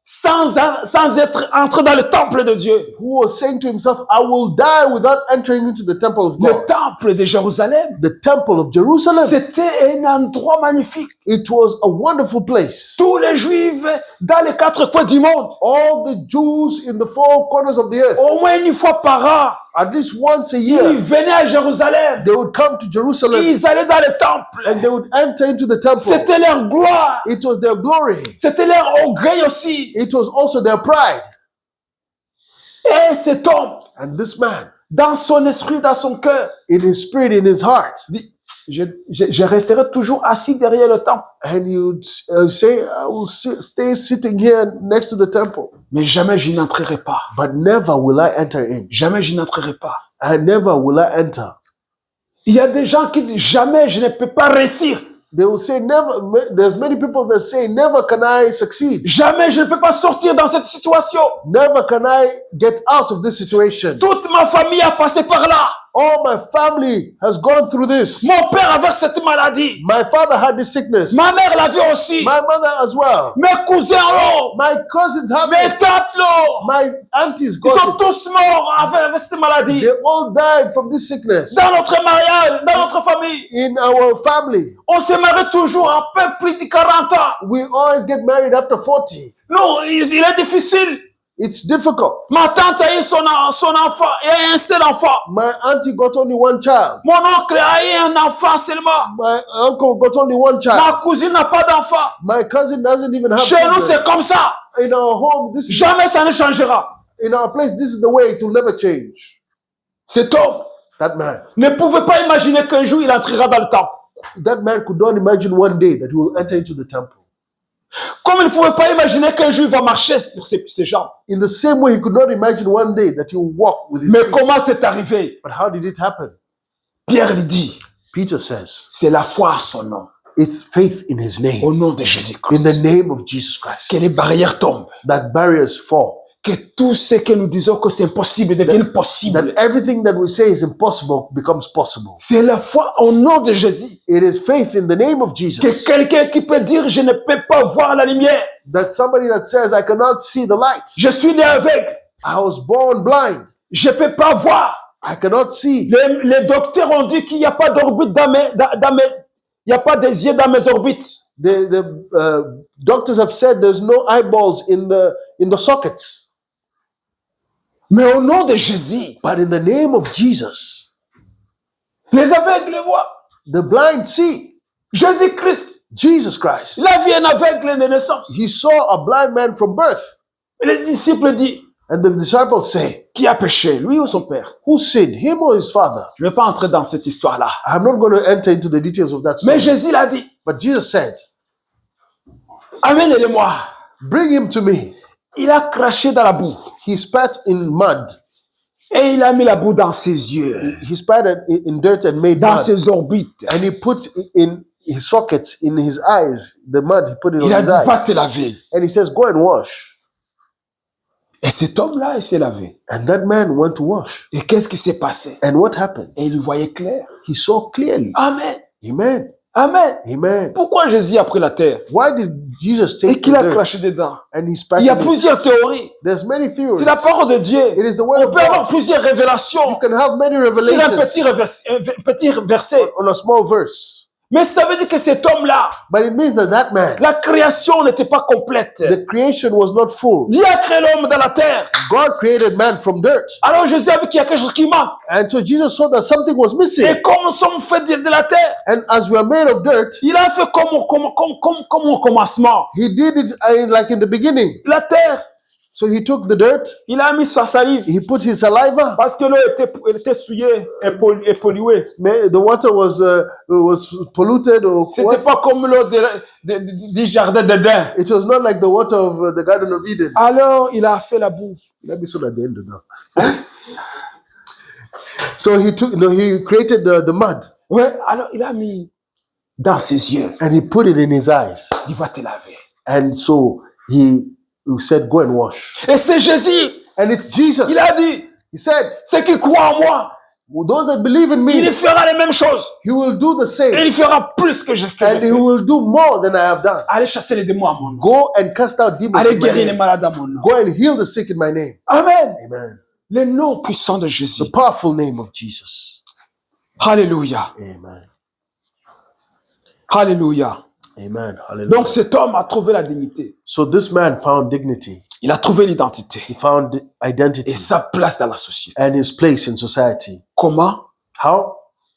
sans être entré dans le temple de Dieu. who was saying to himself, I will die without entering into the temple of Le God. temple de Jérusalem, The temple of Jerusalem. c'était un endroit magnifique. It was a wonderful place. Tous les juifs dans les quatre coins du monde, All the Jews in the four corners of the earth, au moins une fois par an, at least once a ils year, venaient à Jérusalem. they would come to Jerusalem Ils allaient dans le temple. and they would enter into the temple. C'était leur gloire. It was their glory. C'était leur orgueil aussi. It was also their pride. Et cet homme, And this man, dans son esprit, dans son cœur, in his spirit, in his heart, dit, je resterai toujours assis derrière le temple. and he would say, I will stay sitting here next to the temple, Mais jamais je n'entrerai pas. but never will I enter in. Jamais je n'entrerai pas. And never will I enter. Il y a des gens qui disent, jamais je ne peux pas réussir. They will say, never. There's many people that say, never can I succeed. Jamais je ne peux pas sortir dans cette situation. Never can I get out of this situation. Toute ma famille a passé par là. All my family has gone through this. Mon père avait cette maladie. My father had this sickness. Ma mère l'avait aussi. My mother as well. Mes cousins l'ont. My cousins have Mes it. tantes l'ont. My aunties Ils got sont it. tous morts avec cette maladie. They all died from this sickness. Dans notre mariage, dans notre famille, In our family, on se marie toujours à peu plus de 40 ans. we always get married after 40. Non, il est difficile. It's difficult. Ma tante a eu son enfant, et a un seul enfant. My auntie got only one child. Mon oncle a eu un enfant seulement. My uncle got only one child. Ma cousine n'a pas d'enfant. My cousin doesn't even have Chez nous, children. c'est comme ça. In our home, this is, Jamais ça ne changera. in our place, this is the way. It will never change. Cet homme That man. ne pouvait pas imaginer qu'un jour il entrera dans le temple. That man could not imagine one day that he will enter into the temple. Comme il ne pouvait pas imaginer qu'un jour il va marcher sur ses jambes. In the same way, he could not imagine one day that he will walk with his Mais feet. comment c'est arrivé? But how did it happen? Pierre lui dit, Peter says, c'est la foi à son nom, it's faith in his name, au nom de Jésus-Christ. in the name of Jesus Christ, Que les barrières tombent. that barriers fall, Que tout ce que nous disons que c'est impossible devienne that possible. everything that we say is impossible becomes possible. C'est la foi au nom de Jésus. It is faith in the name of Que Jesus, quelqu'un qui peut dire, je ne peux pas voir la lumière. that somebody that says, I cannot see the light. Je suis né aveugle. I was born blind. Je ne peux pas voir. I cannot see. Les docteurs ont dit qu'il n'y a pas d'orbite il n'y a pas des yeux dans mes orbites. The doctors have said there's no eyeballs in the sockets. Mais au nom de Jésus, But in the name of Jesus, les aveugles voient. the blind see. Jésus-Christ, Jesus Christ. il a vu un aveugle de naissance. He saw a blind man from birth. Et les disciples disent, And the disciples say, qui a péché, lui ou son père? who sinned, him or his father? Je ne vais pas entrer dans cette histoire-là. I'm not going to enter into the details of that Mais story. Jésus l'a dit, But Jesus said, amenez-le-moi. bring him to me. Il a craché dans la boue He spat in mud. et il a mis la boue dans ses yeux, He spat in dirt and made dans mud. ses orbites. And he put in his sockets, in his eyes, the mud, he put it Il on a his dit, va eyes. te laver. And he says, go and wash. Et cet homme-là, il s'est lavé. And that man went to wash. Et qu'est-ce qui s'est passé? And what happened? Et il voyait clair. He saw clearly. Amen. Amen. Amen. Amen. Pourquoi Jésus a pris la terre Why did Jesus et take qu'il the a dirt craché dedans? and he Il spat y a in it? plusieurs théories. There's many theories. C'est la parole de Dieu. It is the word On of peut avoir God. plusieurs You révélations can have many sur un revelations petit verset. on a small verse. Mais ça veut dire que cet homme-là, But it means that that man, la création n'était pas complète. the creation was not full. Dieu a créé l'homme dans la terre. God created man from dirt. Alors Jésus a vu qu'il y a quelque chose qui manque. And so Jesus saw that something was Et missing. comme nous sommes faits de la terre, And as we are made of dirt, il a fait comme au commencement. he did it like in the beginning. La terre, So he took the dirt, il a mis sa salive. he put his saliva. Parce que l'eau était souillée et polluée. The water was polluted or C'était what? pas comme l'eau du jardin d'Éden. It was not like the water of the Garden of Eden. Alors, il a fait la bouffe. Let me at the end now. So he created the mud Ouais, alors il a mis dans ses yeux. and he put it in his eyes. Il va te laver. And so he said, go and wash. Et c'est Jésus. And it's Jesus. Il a dit, He said, ceux qui croient en moi, those that believe in il me, fera les mêmes choses. he will do the Et same. il fera plus que j'ai And he fait. will do more than I have done. Allez chasser les démons à mon nom. Go and cast out demons Allez in my guérir les name. malades à mon nom. Go and heal the sick in my name. Amen. Amen. Le nom puissant de Jésus. The powerful name of Jesus. Alléluia. Amen. Alléluia. Amen. Hallelujah. Donc cet homme a trouvé la dignité. So this man found dignity. Il a trouvé l'identité He found identity et sa place dans la société. and his place in society. Comment? How?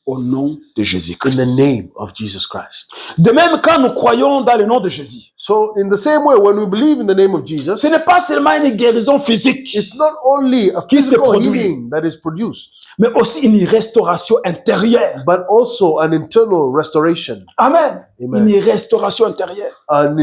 Au nom de In the Jésus-Christ. name of Jesus Christ. De même, quand nous croyons dans le nom de Jésus, So in the same way, when we believe in the name of Jesus, ce n'est pas seulement une guérison physique, it's not only a Qui se physical produit. healing that is produced, mais aussi une restauration intérieure. but also an internal restoration, Amen. Amen. Une restauration intérieure. an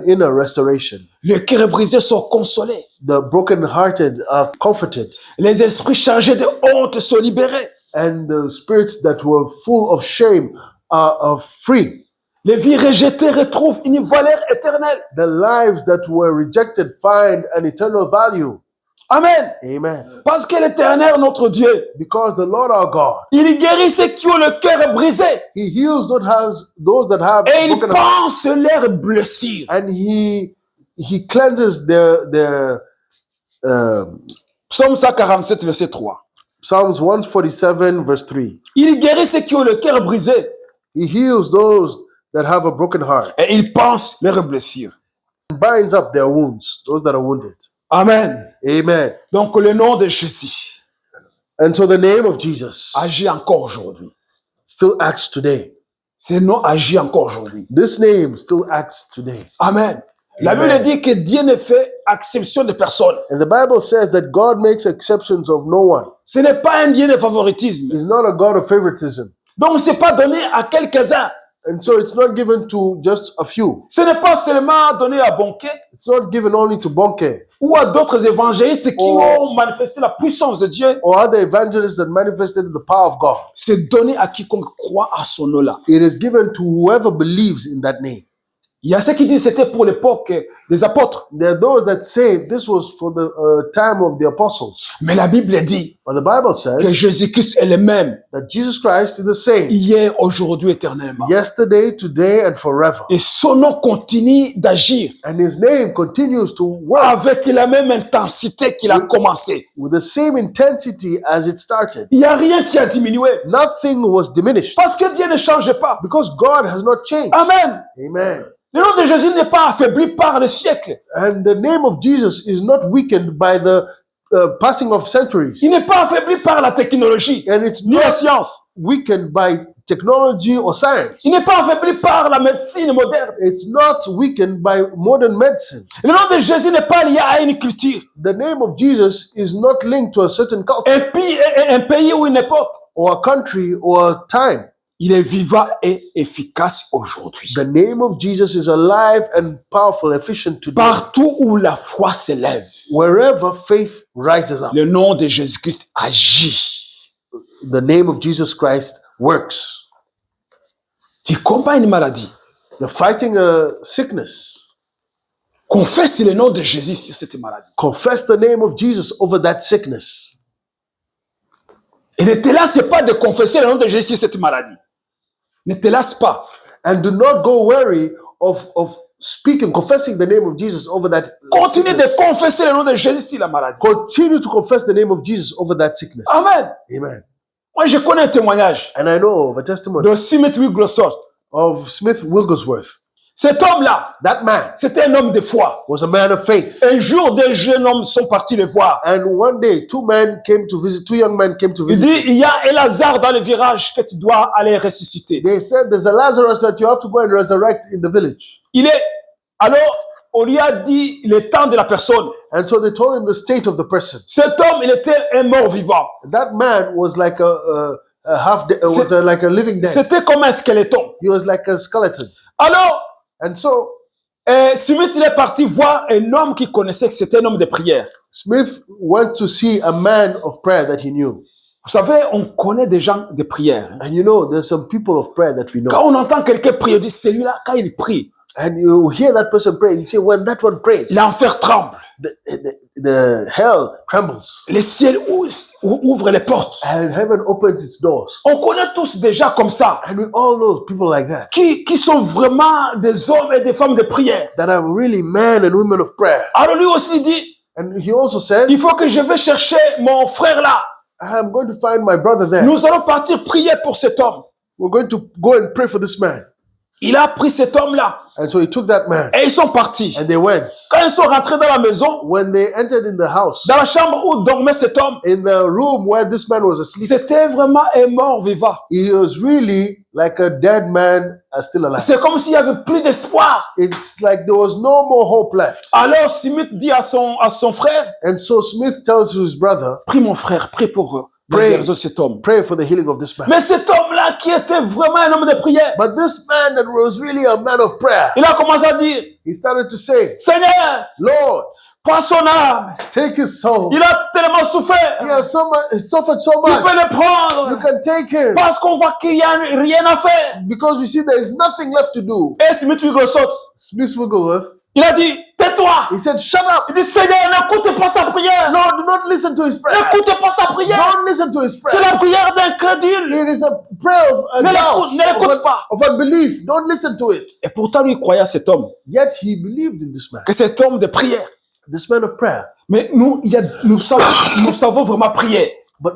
inner restoration. Les cœurs brisés sont consolés. The brokenhearted are comforted, Les esprits chargés de honte sont libérés. and the spirits that were full of shame are free. Les vies rejetées retrouvent une valeur éternelle. The lives that were rejected find an eternal value. Amen. Amen. Parce que l'Éternel, notre Dieu, Because the Lord our God, il guérit ceux qui ont le cœur brisé He heals those that have et il broken hearts, pense leurs blessures. and He cleanses their Psaume 147, verset 3. Psalms 147 verse 3. Il guérit ceux qui ont le cœur brisé He heals those that have a broken heart et il pense leurs blessures. and binds up their wounds, those that are wounded. Amen. Amen. Donc le nom de Jésus And so the name of Jesus agit encore aujourd'hui. still acts today. Ce nom agit encore aujourd'hui. This name still acts today. Amen. La Amen. Bible dit que Dieu ne fait exception de personne. And the Bible says that God makes exceptions of no one. Ce n'est pas un Dieu de favoritisme. He's not a God of favoritism. Donc ce n'est pas donné à quelques-uns. And so it's not given to just a few. Ce n'est pas seulement donné à Bonquet It's not given only to Bonke ou à d'autres évangélistes qui Oh. ont manifesté la puissance de Dieu. or other evangelists that manifested the power of God. C'est donné à quiconque croit à son nom-là. It is given to whoever believes in that name. Il y a ceux qui disent que c'était pour l'époque des apôtres. There are those that say this was for the time of the apostles. Mais la Bible dit But the Bible que says Jésus-Christ est le même that Jesus Christ is the same hier, aujourd'hui, éternellement. yesterday, today, and forever. Et son nom continue d'agir And his name continues to work avec la même intensité qu'il a commencé. with the same intensity as it started. Il n'y a rien qui a diminué. Nothing was diminished Parce que Dieu ne change pas. because God has not changed. Amen. Amen. Le nom de Jésus n'est pas affaibli par le siècle. And the name of Jesus is not weakened by the passing of centuries. Il n'est pas affaibli par la technologie, And it's ni la not science. weakened by technology or science. Il n'est pas affaibli par la médecine moderne. It's not weakened by modern medicine. Le nom de Jésus n'est pas lié à une culture, The name of Jesus is not linked to a certain culture un pays ou une époque. or a country or a time. Il est vivant et efficace aujourd'hui. The name of Jesus is alive and powerful, efficient today. Partout où la foi s'élève, Wherever faith rises up, le nom de Jésus-Christ agit. the name of Jesus Christ works. Tu combats une maladie. You're fighting a sickness. Confesse le nom de Jésus sur cette maladie. Confess the name of Jesus over that sickness. Et ne te lasse pas de confesser le nom de Jésus sur cette maladie. Ne te lasse pas. And do not go weary of speaking, confessing the name of Jesus over that Continue de sickness. confesser le nom de Jésus sur la maladie. Continue to confess the name of Jesus over that sickness. Amen. Amen. Moi, je connais un témoignage And I know of a testimony de Smith Wigglesworth. of Smith Wigglesworth. Cet homme-là, That man c'était un homme de foi. was a man of faith. Un jour, des jeunes hommes sont partis le voir. And one day, two young men came to Il visit. dit, il y a un Lazare dans le virage que tu dois aller ressusciter. They said, there's a Lazarus that you have to go and resurrect in the village. Alors, on lui a dit le temps de la personne. And so they told him the state of the person. Cet homme, il était un mort vivant. That man was like like a living dead. C'était comme un skeleton. He was like a skeleton. Alors, And so Smith, il est parti voir un homme qui connaissait que c'était un homme de prière. Smith went to see a man of prayer that he knew. Vous savez, on connaît des gens de prière. And you know, there's some people of prayer that we know. Quand on entend quelqu'un prier, on dit, celui-là, quand il prie, And you hear that person pray, you say, when that one prays, l'enfer tremble. the hell trembles. Le ciel ouvre les portes. And heaven opens its doors. On connaît tous déjà comme ça, And we all know people like that, qui sont vraiment des hommes et des femmes de prière. that are really men and women of prayer. Alors lui aussi il dit, And he also says, il faut que je vais chercher mon frère là. I'm going to find my brother there. Nous allons partir prier pour cet homme. We're going to go and pray for this man. Il a pris cet homme-là And so he took that man et ils sont partis. and they went. Quand ils sont rentrés dans la maison, When they entered in the house, dans la chambre où dormait cet homme, in the room where this man was asleep, c'était vraiment un mort vivant. he was really like a dead man still alive. C'est comme s'il y avait plus d'espoir. It's like there was no more hope left. Alors Smith dit à son frère, And so Smith tells his brother, prie mon frère, prie pour eux. Pray. Guérison de cet homme. pray for the healing of this man. Mais cet homme-là qui était vraiment un homme de prière, But this man that was really a man of prayer, il a commencé à dire, he started to say, Seigneur, Lord, prends son âme. take his soul. Il a tellement souffert. He has he suffered so Tu much. peux le You prendre. can take him. Parce qu'on voit qu'il n'y a rien à faire. Because we see there is nothing left to do. Et Smith Wigglesworth, Smith Wigglesworth, il a dit, tais-toi. he said, shut up. Il dit, Seigneur, n'écoute pas sa prière. Lord, do not listen to his prayer. N'écoute pas sa prière. Don't listen to his C'est prayer. la prière d'incrédule. It is a prayer of Ne doubt, l'écoute pas. of unbelief. Don't listen to it. Et pourtant, lui croyait à cet homme, Yet he believed in this man, que cet homme de prière. this man of prayer. Mais nous nous savons vraiment prier. But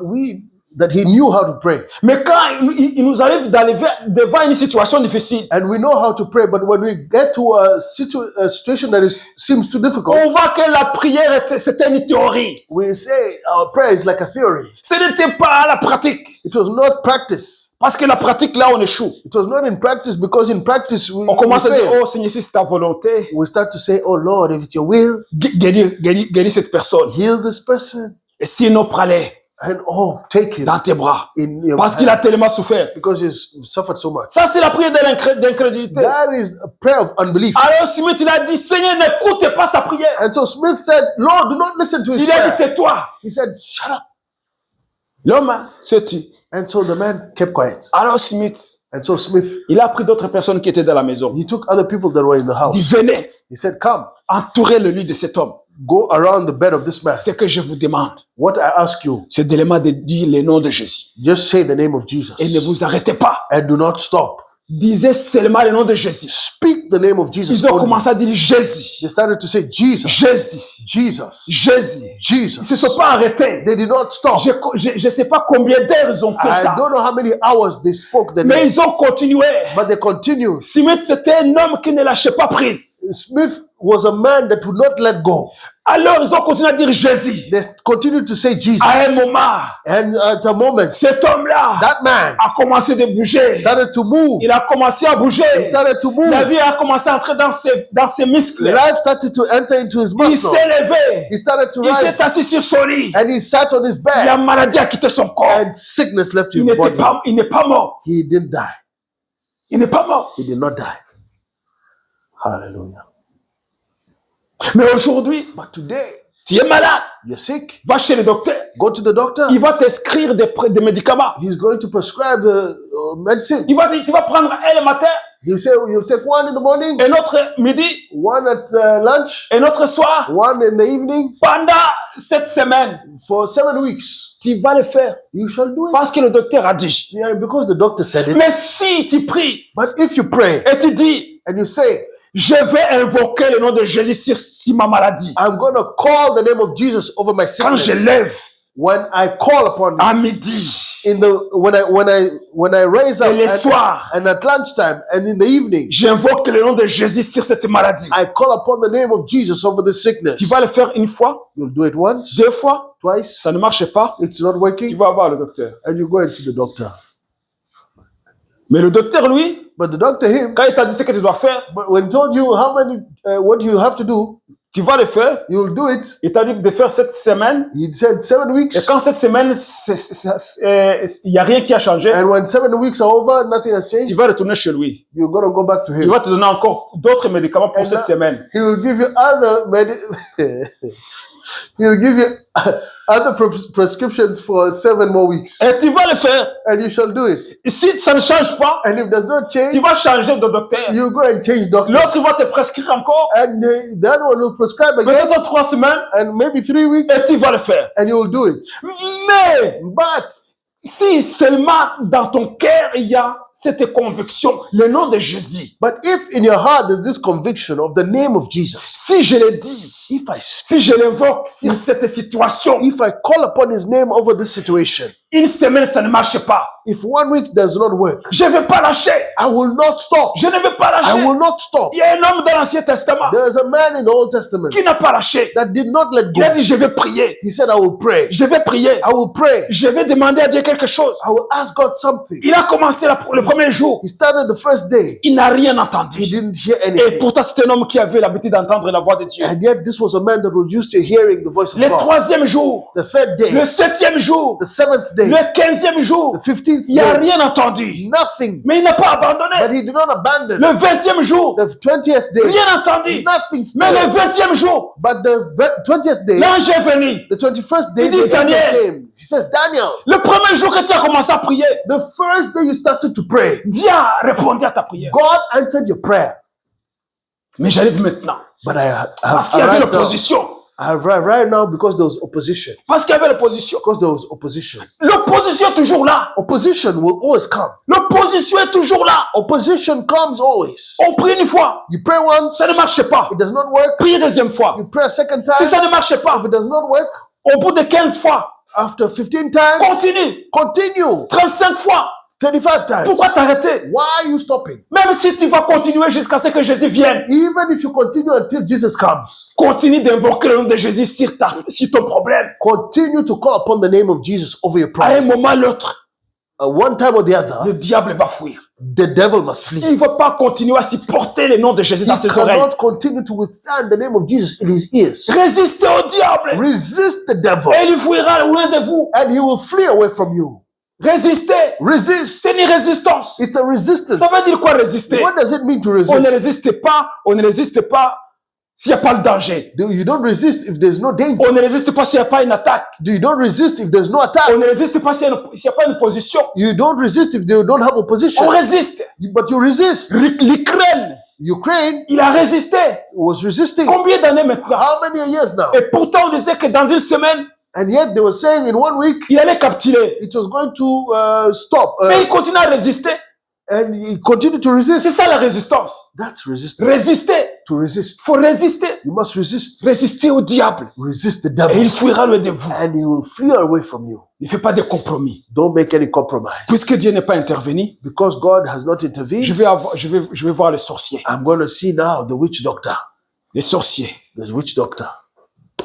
that he knew how to pray. Mais quand il nous arrive d'arriver devant une situation difficile, And we know how to pray, but when we get to a situation that seems too difficult, on voit que la prière, c'était une théorie. we say our prayer is like a theory. Ce n'était pas la pratique. It was not practice. Parce que la pratique, là, on échoue. It was not in practice, because in practice On commence à dire, fail. oh Seigneur, si c'est ta volonté, We start to say, oh Lord, if it's your will, guéris cette personne. heal this person. Et sinon, prends-le And oh, take him dans tes bras. in your Parce qu'il a hands, tellement souffert. because he's suffered so much. Ça, c'est la prière d'incrédulité. That is a prayer of unbelief. Alors Smith, il a dit, Seigneur, n'écoute pas sa prière. And so Smith said, Lord, do not listen to his Il a dit, prayer. tais-toi. He said, shut up. L'homme se tue. And so the man kept quiet. Alors Smith, And so Smith, il a pris d'autres personnes qui étaient dans la maison. he took other people that were in the Il house. venait He said, come, entourer le lit de cet homme. go around the bed of this man. Ce que je vous demande, What I ask you, c'est d'élément de dire le nom de Jésus. just say the name of Jesus. Et ne vous arrêtez pas. And do not stop. Disez seulement le nom de Jésus. Speak the name of Jesus. Ils ont only. commencé à dire Jésus. They started to say Jesus, Jésus. Jesus, Jésus. Ils Jesus. ne se sont pas arrêtés. They did not stop. Je sais pas combien d'heures ils ont fait I ça. don't know how many hours they spoke the Mais name, ils ont continué. but they continued. Smith, c'était un homme qui ne lâchait pas prise. Smith was a man that would not let go. Alors ils ont continué à dire Jésus. They continued to say Jesus. À un moment, And at a moment, cet homme-là that man a commencé de bouger. started to move. Il a commencé à bouger. He started to La move. vie a commencé à entrer dans ses muscles. Life started to enter into his Il muscles. s'est levé. He started to Il rise. s'est assis sur son lit. And he sat on his La bed. maladie a quitté son corps. And sickness left Il his body. n'est pas mort. He didn't die. Il n'est pas mort. He did not die. Hallelujah. Mais aujourd'hui, But today, tu es malade. you're sick. Va chez le docteur. Go to the doctor. Il va t'inscrire des médicaments. He's going to prescribe medicine. Tu vas prendre un le matin, You say you'll take one in the morning, un autre midi, one at lunch, un autre soir. one in the evening Pendant cette semaine, for 7 weeks. tu vas le faire You shall do it. parce que le docteur a dit. Yeah, because the doctor said it. Mais si tu pries But if you pray et tu dis, and you say, je vais invoquer le nom de Jésus sur ma maladie. I'm going to call the name of Jesus over my Quand je sickness. lève When I call upon you, à midi when I raise up et le soir, and at lunchtime and in the evening, j'invoque le nom de Jésus sur cette maladie. I call upon the name of Jesus over the sickness. Tu vas le faire une fois, You'll do it once, 2 fois, twice, ça ne marche pas, it's not tu working, vas voir le docteur. and you go and see the doctor. Mais le docteur, lui, But the doctor, him, quand il t'a dit ce que tu dois faire, but when he told you what you have to do, tu vas le faire. you'll do it. Il t'a dit de faire cette semaine. He said 7 Et weeks, quand cette semaine, il n'y a rien qui a changé, and when 7 weeks are over, nothing has tu changed, vas retourner chez lui. you're going to go back to Il him. va te donner encore d'autres médicaments pour And cette that- semaine. He will give you he'll give you other prescriptions for 7 more weeks, Et tu vas le faire. and you shall do it. Et si ça ne change pas, And if it does not tu change, vas changer de docteur. you go and change doctors. L'autre va te prescrire encore, And the other one will prescribe again, peut-être 3 semaines, and maybe 3 et weeks, tu vas le faire. and you will do it. Mais But si seulement dans ton cœur il y a cette conviction, le nom de Jésus, if in your heart there's this conviction of the name of Jesus, si je le dis, if I speak, si je l'invoque sur cette situation, if I call upon His name over this situation, une semaine ça ne marche pas. if 1 week does not work, Je ne vais pas lâcher. I will not stop. Je ne vais pas I lâcher. will not stop. Il y a un homme dans l'Ancien Testament There's a man in the Old Testament qui n'a pas lâché. that did not let Il a go. dit, je vais prier. He said, I will pray. Je vais prier. I will pray. Je vais demander à Dieu quelque chose. I will ask God something. Il a commencé le premier jour. He started the first day. Il n'a rien He entendu. didn't hear Et anything. pourtant, c'est un homme qui avait l'habitude d'entendre la voix de Dieu. And yet this was a man that was used to hearing the voice of Le God. 3e jour, The third day, le 7e jour, the 7th day, le 15e jour, the 15th il n'a day, rien entendu. nothing. Mais il n'a pas But abandonné. he did not abandon. Le 20e jour, The 20th day, rien entendu. nothing Mais le still. 20e jour, But the 20th day, l'ange est venu. the 21st day, Il dit, the angel Daniel. came. He says, Daniel, Le premier jour que tu as commencé à prier, the first day you started to pray, Dieu a répondu à ta prière. God answered your prayer. Mais j'arrive maintenant. But I Parce have qu'il y avait arrived now. l'opposition. I have arrived right now because there was opposition. Parce qu'il y avait l'opposition. Because there was opposition. L'opposition est toujours là. Opposition will always come. L'opposition est toujours là. Opposition comes always. On prie une fois, You pray once, ça ne marche pas. it does not work. Prie une deuxième fois. You pray a second Si time, ça ne marche pas, if it does not work, au bout de 15 fois, after 15 times, continue. continue. 35 fois. 35 times. Pourquoi t'arrêter? Why are you stopping? Même si tu vas continuer jusqu'à ce que Jésus vienne, Even if you continue until Jesus comes, continue d'invoquer le nom de Jésus sur ton problème. continue to call upon the name of Jesus over your À un problem. moment ou l'autre, One time or the other, le diable va fuir. the devil must flee. Il ne va pas continuer à supporter le nom de Jésus dans He ses oreilles. cannot continue to withstand the name of Jesus in his ears. Résistez au diable Resist the devil, et il fuira loin de vous. and he will flee away from you. Résistez. Resist. C'est une résistance. It's a resistance. Ça veut dire quoi résister? What does it mean to On ne resist? résiste pas s'il n'y a pas le danger. You don't resist if there's no danger. On ne résiste pas s'il n'y a pas une attaque. You don't resist if there's no attack. On ne résiste pas s'il n'y a pas une position. You don't resist if they don't have opposition. On résiste. But you resist. L'Ukraine, Ukraine il a résisté. was resisting. Combien d'années maintenant? How many years now? Et pourtant, on disait que dans une semaine, And yet they were saying in 1 week il allait capturer. it was going to stop. Mais il continue à résister. And he continued to C'est resist. ça la résistance. That's resistance. Résister. To resist. Il faut résister. You must resist. Résister au diable. Resist the Et devil. il fuira loin de vous. And he will flee away from you. Ne fais pas de compromis. Don't make any compromise. Puisque Dieu n'est pas intervenu, Because God has not intervened, je vais voir les sorciers. I'm going to see now the witch doctor. Les sorciers. The witch doctor.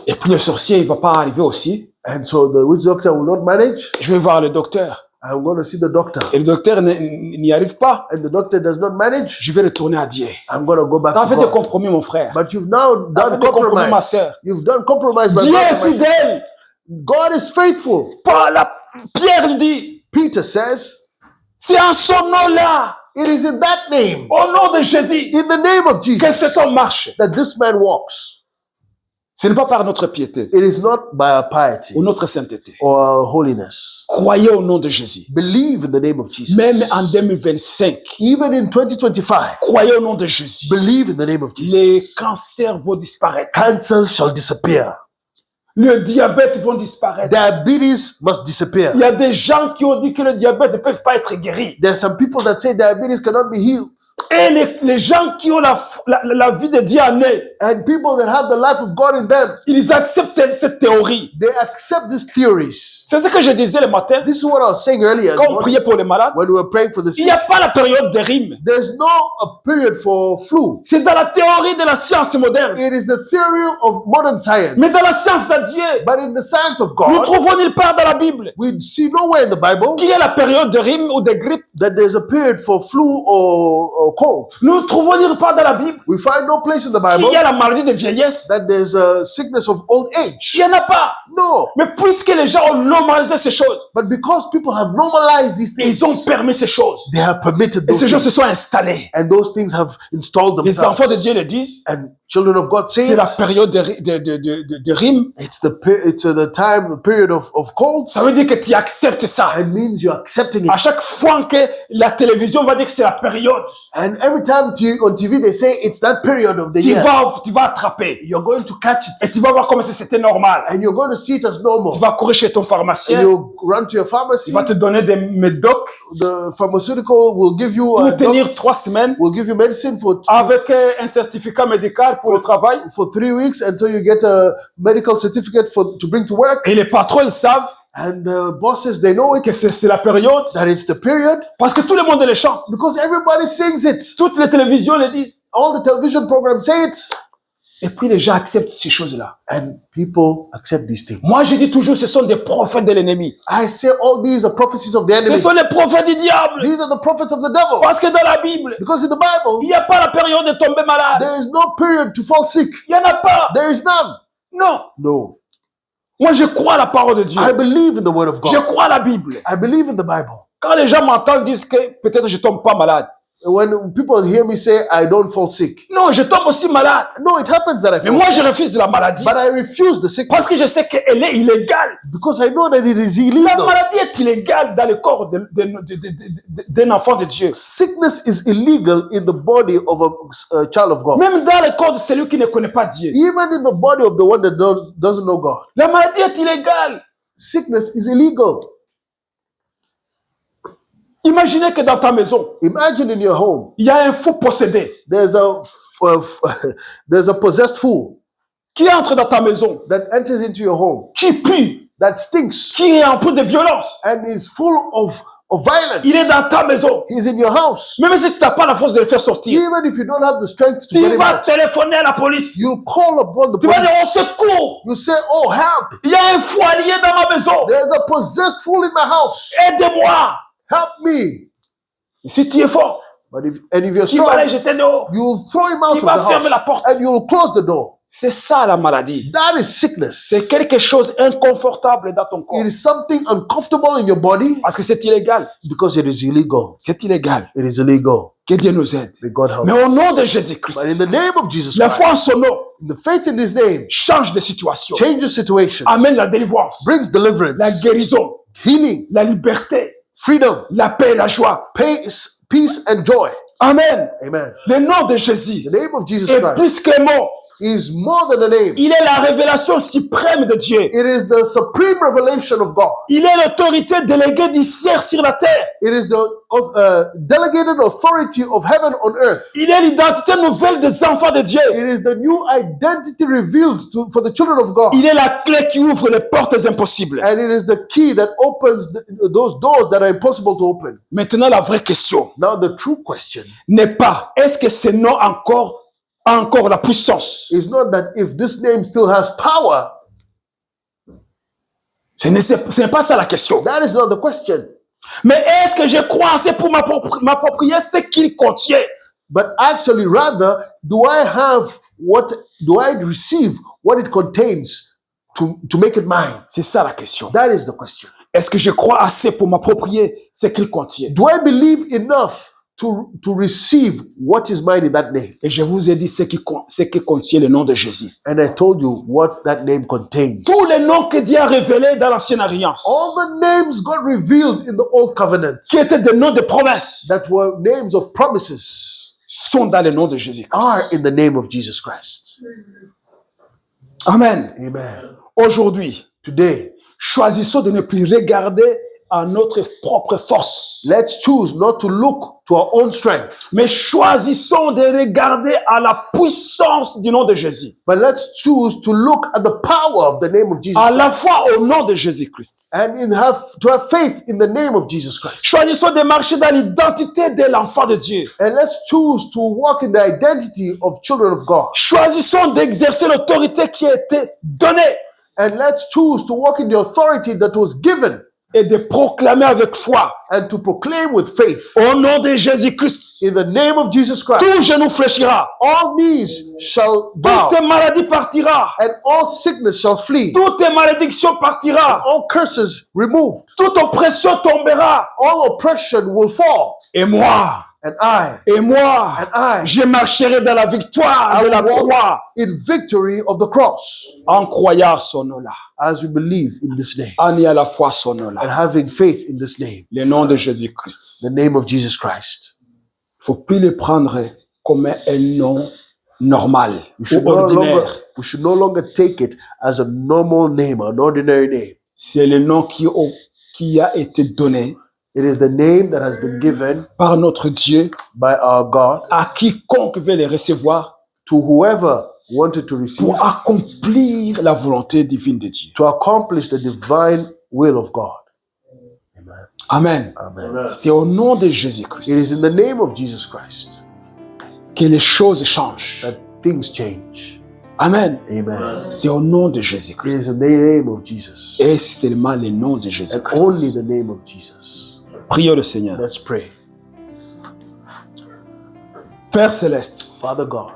Et puis le sorcier, il va pas arriver aussi. And so the witch doctor will not manage. Je vais voir le docteur. I'm going to see the doctor. Et le docteur n'y arrive pas. And the doctor does not manage. Je vais retourner à Dieu. I'm going to go back T'as to fait des God. compromis, mon frère. But you've now T'as fait done des compromis, ma compromise. sœur. You've done compromise, my Dieu brother, est my sister. fidèle. God is faithful. Pierre lui dit, Peter says, c'est en son nom-là, it is in that name, au nom de Jésus, in the name of que cet Jesus, homme marche. that this man walks. Ce n'est pas par notre piété It is not by our piety ou notre sainteté. or our holiness. Croyez au nom de Jésus. Believe in the name of Jesus. Même en 2025, Even in 2025, croyez au nom de Jésus. believe in the name of Les Jesus. cancers vont disparaître. Cancers shall disappear. Le diabète vont disparaître. Diabetes must disappear. Il y a des gens qui ont dit que le diabète ne peut pas être guéri. There are some people that say diabetes cannot be healed. Et les gens qui ont la vie de Dieu en eux, And people that have the life of God in them, ils acceptent cette théorie. they accept these theories. C'est ce que je disais le matin, This is what I was saying earlier quand on priait pour les malades. when we were praying for the Il sick. n'y a pas la période de rime. There's no a period for flu. C'est dans la théorie de la science moderne. It is the theory of modern science. Mais dans la science de Dieu, But in the science of nous God, trouvons nulle part dans la Bible we see nowhere in the Bible qu'il y a la période de rime ou de grippe. that there's a period for flu or cold. Nous trouvons nulle part dans la Bible We find no place in the qu'il Bible y a la maladie de vieillesse. that there's a sickness of old Il age. n'y en a pas. No. Mais puisque les gens ont normalisé ces choses, But because people have normalized these ils ont things, permis ces choses. they have permitted Et those ces choses se things. sont installées. And those things have installed Les enfants de themselves. Dieu le disent. And children of God say C'est la it. période de rime. It's the time, period of cold. Ça veut dire que tu acceptes ça. It means you're accepting À it. chaque fois que la télévision va dire que c'est la période, And every time on TV they say it's that period of the tu year, vas attraper. you're going to catch Et it. tu vas voir comme si c'était normal. And you're going to see it as normal. Tu vas courir chez ton And pharmacien. you'll run to your pharmacy. Il va te donner des médocs The pharmaceutical will give you pour tenir 3 semaines will give you medicine avec un certificat médical pour le travail. for 3 weeks until you get a medical certificate to bring to work. Et les patrons ils savent And the bosses, they know it, que c'est la période that it's the period, parce que tout le monde les chante. because everybody sings it. Toutes les télévisions le disent. All the television programs say it. Et puis les gens acceptent ces choses-là. And people accept these things. Moi je dis toujours ce sont des prophètes de l'ennemi. I say all these are prophecies of the Ce enemy. sont les prophètes du diable. These are the prophets of the devil. Parce que dans la Bible, Because in the Bible, il n'y a pas la période de tomber malade. there is no period to fall sick. Il n'y en a pas. There is none. Non. No. Moi je crois à la parole de Dieu. I believe in the word of Je God. crois à la Bible. I believe in the Bible. Quand les gens m'entendent disent que peut-être je tombe pas malade. When people hear me say I don't fall sick, Non, je tombe aussi malade. no, it happens that I Mais fall moi sick. je refuse la maladie. But I refuse the sickness Parce que je sais qu'elle est illégale. because I know that it is La illegal. maladie est illégale dans le corps d'un enfant de Dieu. Sickness is illegal in the body of a child of God. Même dans le corps de celui qui ne connaît pas Dieu. Even in the body of the one that doesn't know God. La maladie est illégale. Sickness is illegal. Imaginez que dans ta maison, Imagine in your home, il y a un fou possédé there's a possessed fool qui entre dans ta maison, that enters into your home qui pue, that stinks qui est empli de violence. and is full of violence. Il est dans ta maison. He's in your house. Même si tu n'as pas la force de le faire sortir, Even if you don't have the strength to tu get him vas out, téléphoner à la police. you call upon the Tu vas dire police. au secours. You say, oh, help. Il y a un fou allié dans ma maison. There's a possessed fool in my house. Aide-moi. Help me. Si tu es fort, But if you're tu vas strong, aller jeter dehors. you'll throw him out Tu of vas the fermer la house porte. and you'll close the door. C'est ça la maladie. That is sickness. C'est quelque chose d'inconfortable dans ton corps. It is something uncomfortable in your body Parce que c'est illégal. because it is illegal. C'est illégal. It is illegal. Que Dieu nous aide. May God help Mais us. au nom de Jésus-Christ, But in the name of Jesus la Christ, foi en son nom the faith in His name change de situation. changes situations, Amène la délivrance, brings la deliverance, guérison, healing, la liberté, freedom, la paix et la joie. peace and joy. Amen. Amen. Le nom de Jésus The name of Jesus est Christ plus que mot. is more than a name. Il est la révélation suprême de Dieu. It is the supreme revelation of God. Il est l'autorité déléguée du ciel sur la terre. It is the delegated authority of heaven on earth. Il est l'identité nouvelle des enfants de Dieu. It is the new identity revealed for the children of God. Il est la clé qui ouvre les portes impossibles. And it is the key that opens those doors that are impossible to open. Maintenant, la vraie question Now, the true question n'est pas est-ce que ce nom a encore la puissance. is not that if this name still has power. Ce n'est pas ça la question. That is not the question. Mais est-ce que je crois assez pour m'approprier ce qu'il contient? But actually, rather, do I receive what it contains to make it mine? C'est ça la question. That is the question. Est-ce que je crois assez pour m'approprier ce qu'il contient? Do I believe enough to receive what is mine in that name. Et je vous ai dit ce que contient le nom de Jésus. And I told you what that name contains. Tous les noms que Dieu a révélés dans l'ancienne alliance, All the names God revealed in the Old Covenant qui étaient des noms de promesses, that were names of promises sont dans le nom de Jésus-Christ. are in the name of Jesus Christ. Amen. Amen. Aujourd'hui, Today, choisissons de ne plus regarder à notre propre force, let's choose not to look to our own strength, mais choisissons de regarder à la puissance du nom de Jésus, but let's choose to look at the power of the name of Jesus à Christ la fois au nom de Jésus-Christ. and to have faith in the name of Jesus Christ. Choisissons de marcher dans l'identité de l'enfant de Dieu. And let's choose to walk in the identity of children of God. Choisissons d'exercer l'autorité qui a été donnée And let's choose to walk in the authority that was given et de proclamer avec foi and to proclaim with faith au nom de Jésus-Christ. in the name of Jesus Christ. Tout genou fléchira, All knees shall bow toute maladie partira, and all sickness shall flee. toute malédiction partira, All curses removed. toute oppression tombera. All oppression will fall. Et moi, And I je marcherai dans la victoire de la croix in victory of the cross en croyant son nom-là, as we believe in this name en ayant la foi son and nom-là, having faith in this name, le nom de Jésus-Christ. the name of Jesus Christ. Il faut plus le prendre comme un nom normal We ou should ordinaire. no longer take it as a normal name, an ordinary name. C'est le nom qui a été donné It is the name that has been given par notre Dieu by our God à quiconque veut le recevoir to whoever wanted to receive, pour accomplir la volonté divine de Dieu. to accomplish the divine will of God. Amen. Amen. C'est au nom de It Jésus-Christ is in the name of Jesus Christ que les choses changent. that things change. Amen. Amen. C'est au nom de It is Jésus-Christ. in the name of Jesus Et seulement le nom de and only Jésus-Christ. the name of Jesus. Prions le Seigneur. Let's pray. Père céleste, Father God,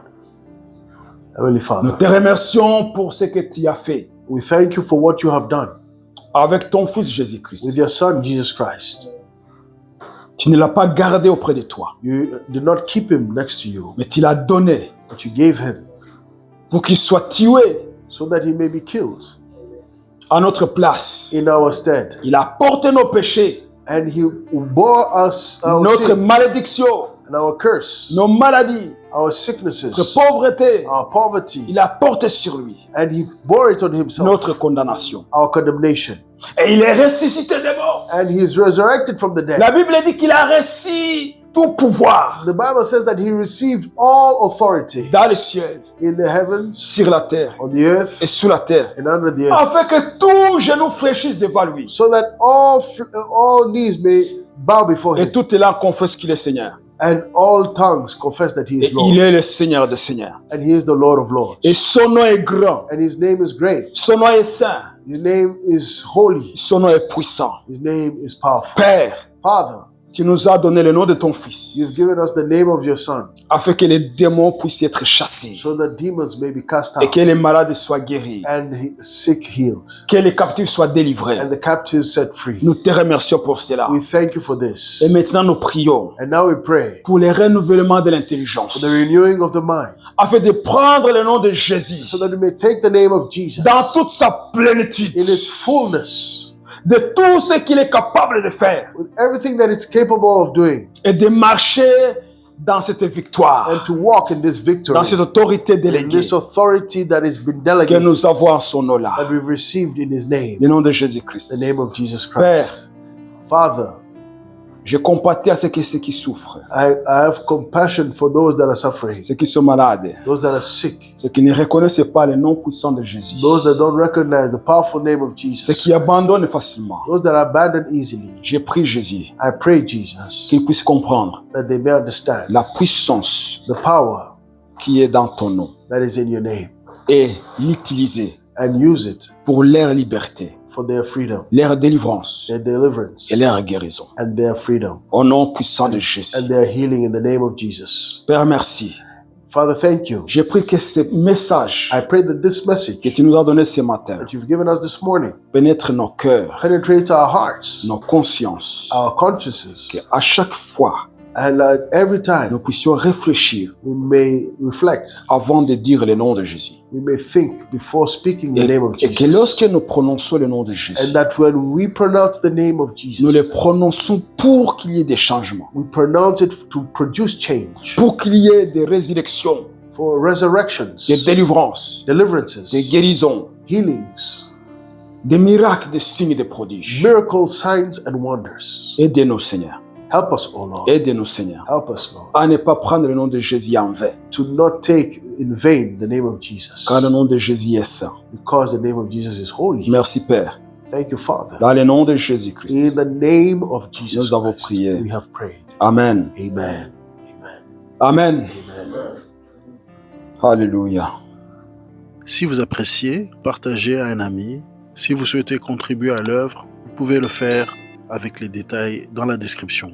Heavenly nous Father, te remercions pour ce que tu as fait we thank you for what you have done avec ton Fils with Jésus-Christ. your Son, Jesus Christ. Tu ne l'as pas gardé auprès de toi, You did not keep him next to you, mais tu l'as donné but you gave him pour qu'il soit tué so that he may be killed à notre place. in our stead. Il a porté nos péchés, And he bore us our notre sin malédiction, and our curse, nos maladies, our notre sicknesses, pauvreté. our poverty, Il a porté sur lui and he bore it on himself, notre condamnation. our condemnation. Et il est ressuscité des morts. And he is resurrected from the dead. La Bible dit qu'il a reçu tout pouvoir The Bible says that he received all authority dans le ciel, in the heavens, sur la terre on the earth, et sous la terre, and under the earth, afin que tout genou fléchisse devant lui so that all knees may bow before et him, toute langue confesse qu'il est Seigneur. and all tongues confess that he Et is Lord, il est le Seigneur des Seigneurs. and he is the Lord of Lords. Et son nom est grand, And his name is great. son nom est saint, His name is holy. son nom est puissant. His name is powerful. Père, Father, tu nous as donné le nom de ton you've Fils, given us the name of your Son, afin que les démons puissent être chassés so that demons may be cast et out, que les malades soient guéris, and sick healed, que les captifs soient délivrés. and the captives set free. Nous te remercions pour cela. We thank you for this. Et maintenant, nous prions And now we pray pour le renouvellement de for l'intelligence, the renewing of the mind, afin de prendre le nom de Jésus so that we may take the name of Jesus dans toute sa plénitude, in its fullness, de tout ce qu'il est capable de faire, with everything that it's capable of doing, et de marcher dans cette victoire, and to walk in this victory, dans cette autorité in déléguée this authority that has been que delegated, nous avons en son nom-là, that we've received in his name, le nom de Jésus-Christ. the name of Jesus Père, Christ. Father, je compatis à ceux qui souffrent, I have compassion for those that are suffering, ceux qui sont malades, those that are sick, ceux qui ne reconnaissent pas le nom puissant de Jésus, those that don't recognize the powerful name of ceux Jesus, qui abandonnent facilement. those that are abandoned easily. Je prie Jésus I pray, Jesus, qu'ils puissent comprendre that they may understand la puissance the power qui est dans ton nom that is in your name et l'utiliser and use it pour leur liberté, for their freedom, leur délivrance their deliverance, et leur guérison. and their freedom, Au nom puissant de Jésus. and their healing in the name of Jesus. Père, merci. Father, thank you. Je prie que ce message I pray that this message que tu nous as donné ce matin that you've given us this morning pénètre nos cœurs, penetrates our hearts, nos consciences, our consciences, qu'à chaque fois And every time nous puissions réfléchir we may reflect, avant de dire le nom de Jésus. we may think before speaking the name of Et que Jesus. lorsque nous prononçons le nom de And Jésus, that when we pronounce the name of nous Jesus, le prononçons pour qu'il y ait des changements, we pronounce it to produce change, pour qu'il y ait des résurrections, for resurrections, des délivrances, deliverances, des guérisons, healings, des miracles, des signes, des prodiges. miracles, signs, and wonders. Aidez-nous, Seigneur. Help us, O Lord. Aidez-nous, Seigneur, Help us, Lord, à ne pas prendre le nom de Jésus en vain, to not take in vain the name of Jesus, car le nom de Jésus est saint. because the name of Jesus is holy. Merci, Père. Thank you, Father. Dans le nom de In Jésus-Christ. the name of Jesus Nous avons Christ, prié. we have prayed. Amen. Amen. Amen. Amen. Amen. Alléluia. Si vous appréciez, partagez à un ami. Si vous souhaitez contribuer à l'œuvre, vous pouvez le faire avec les détails dans la description.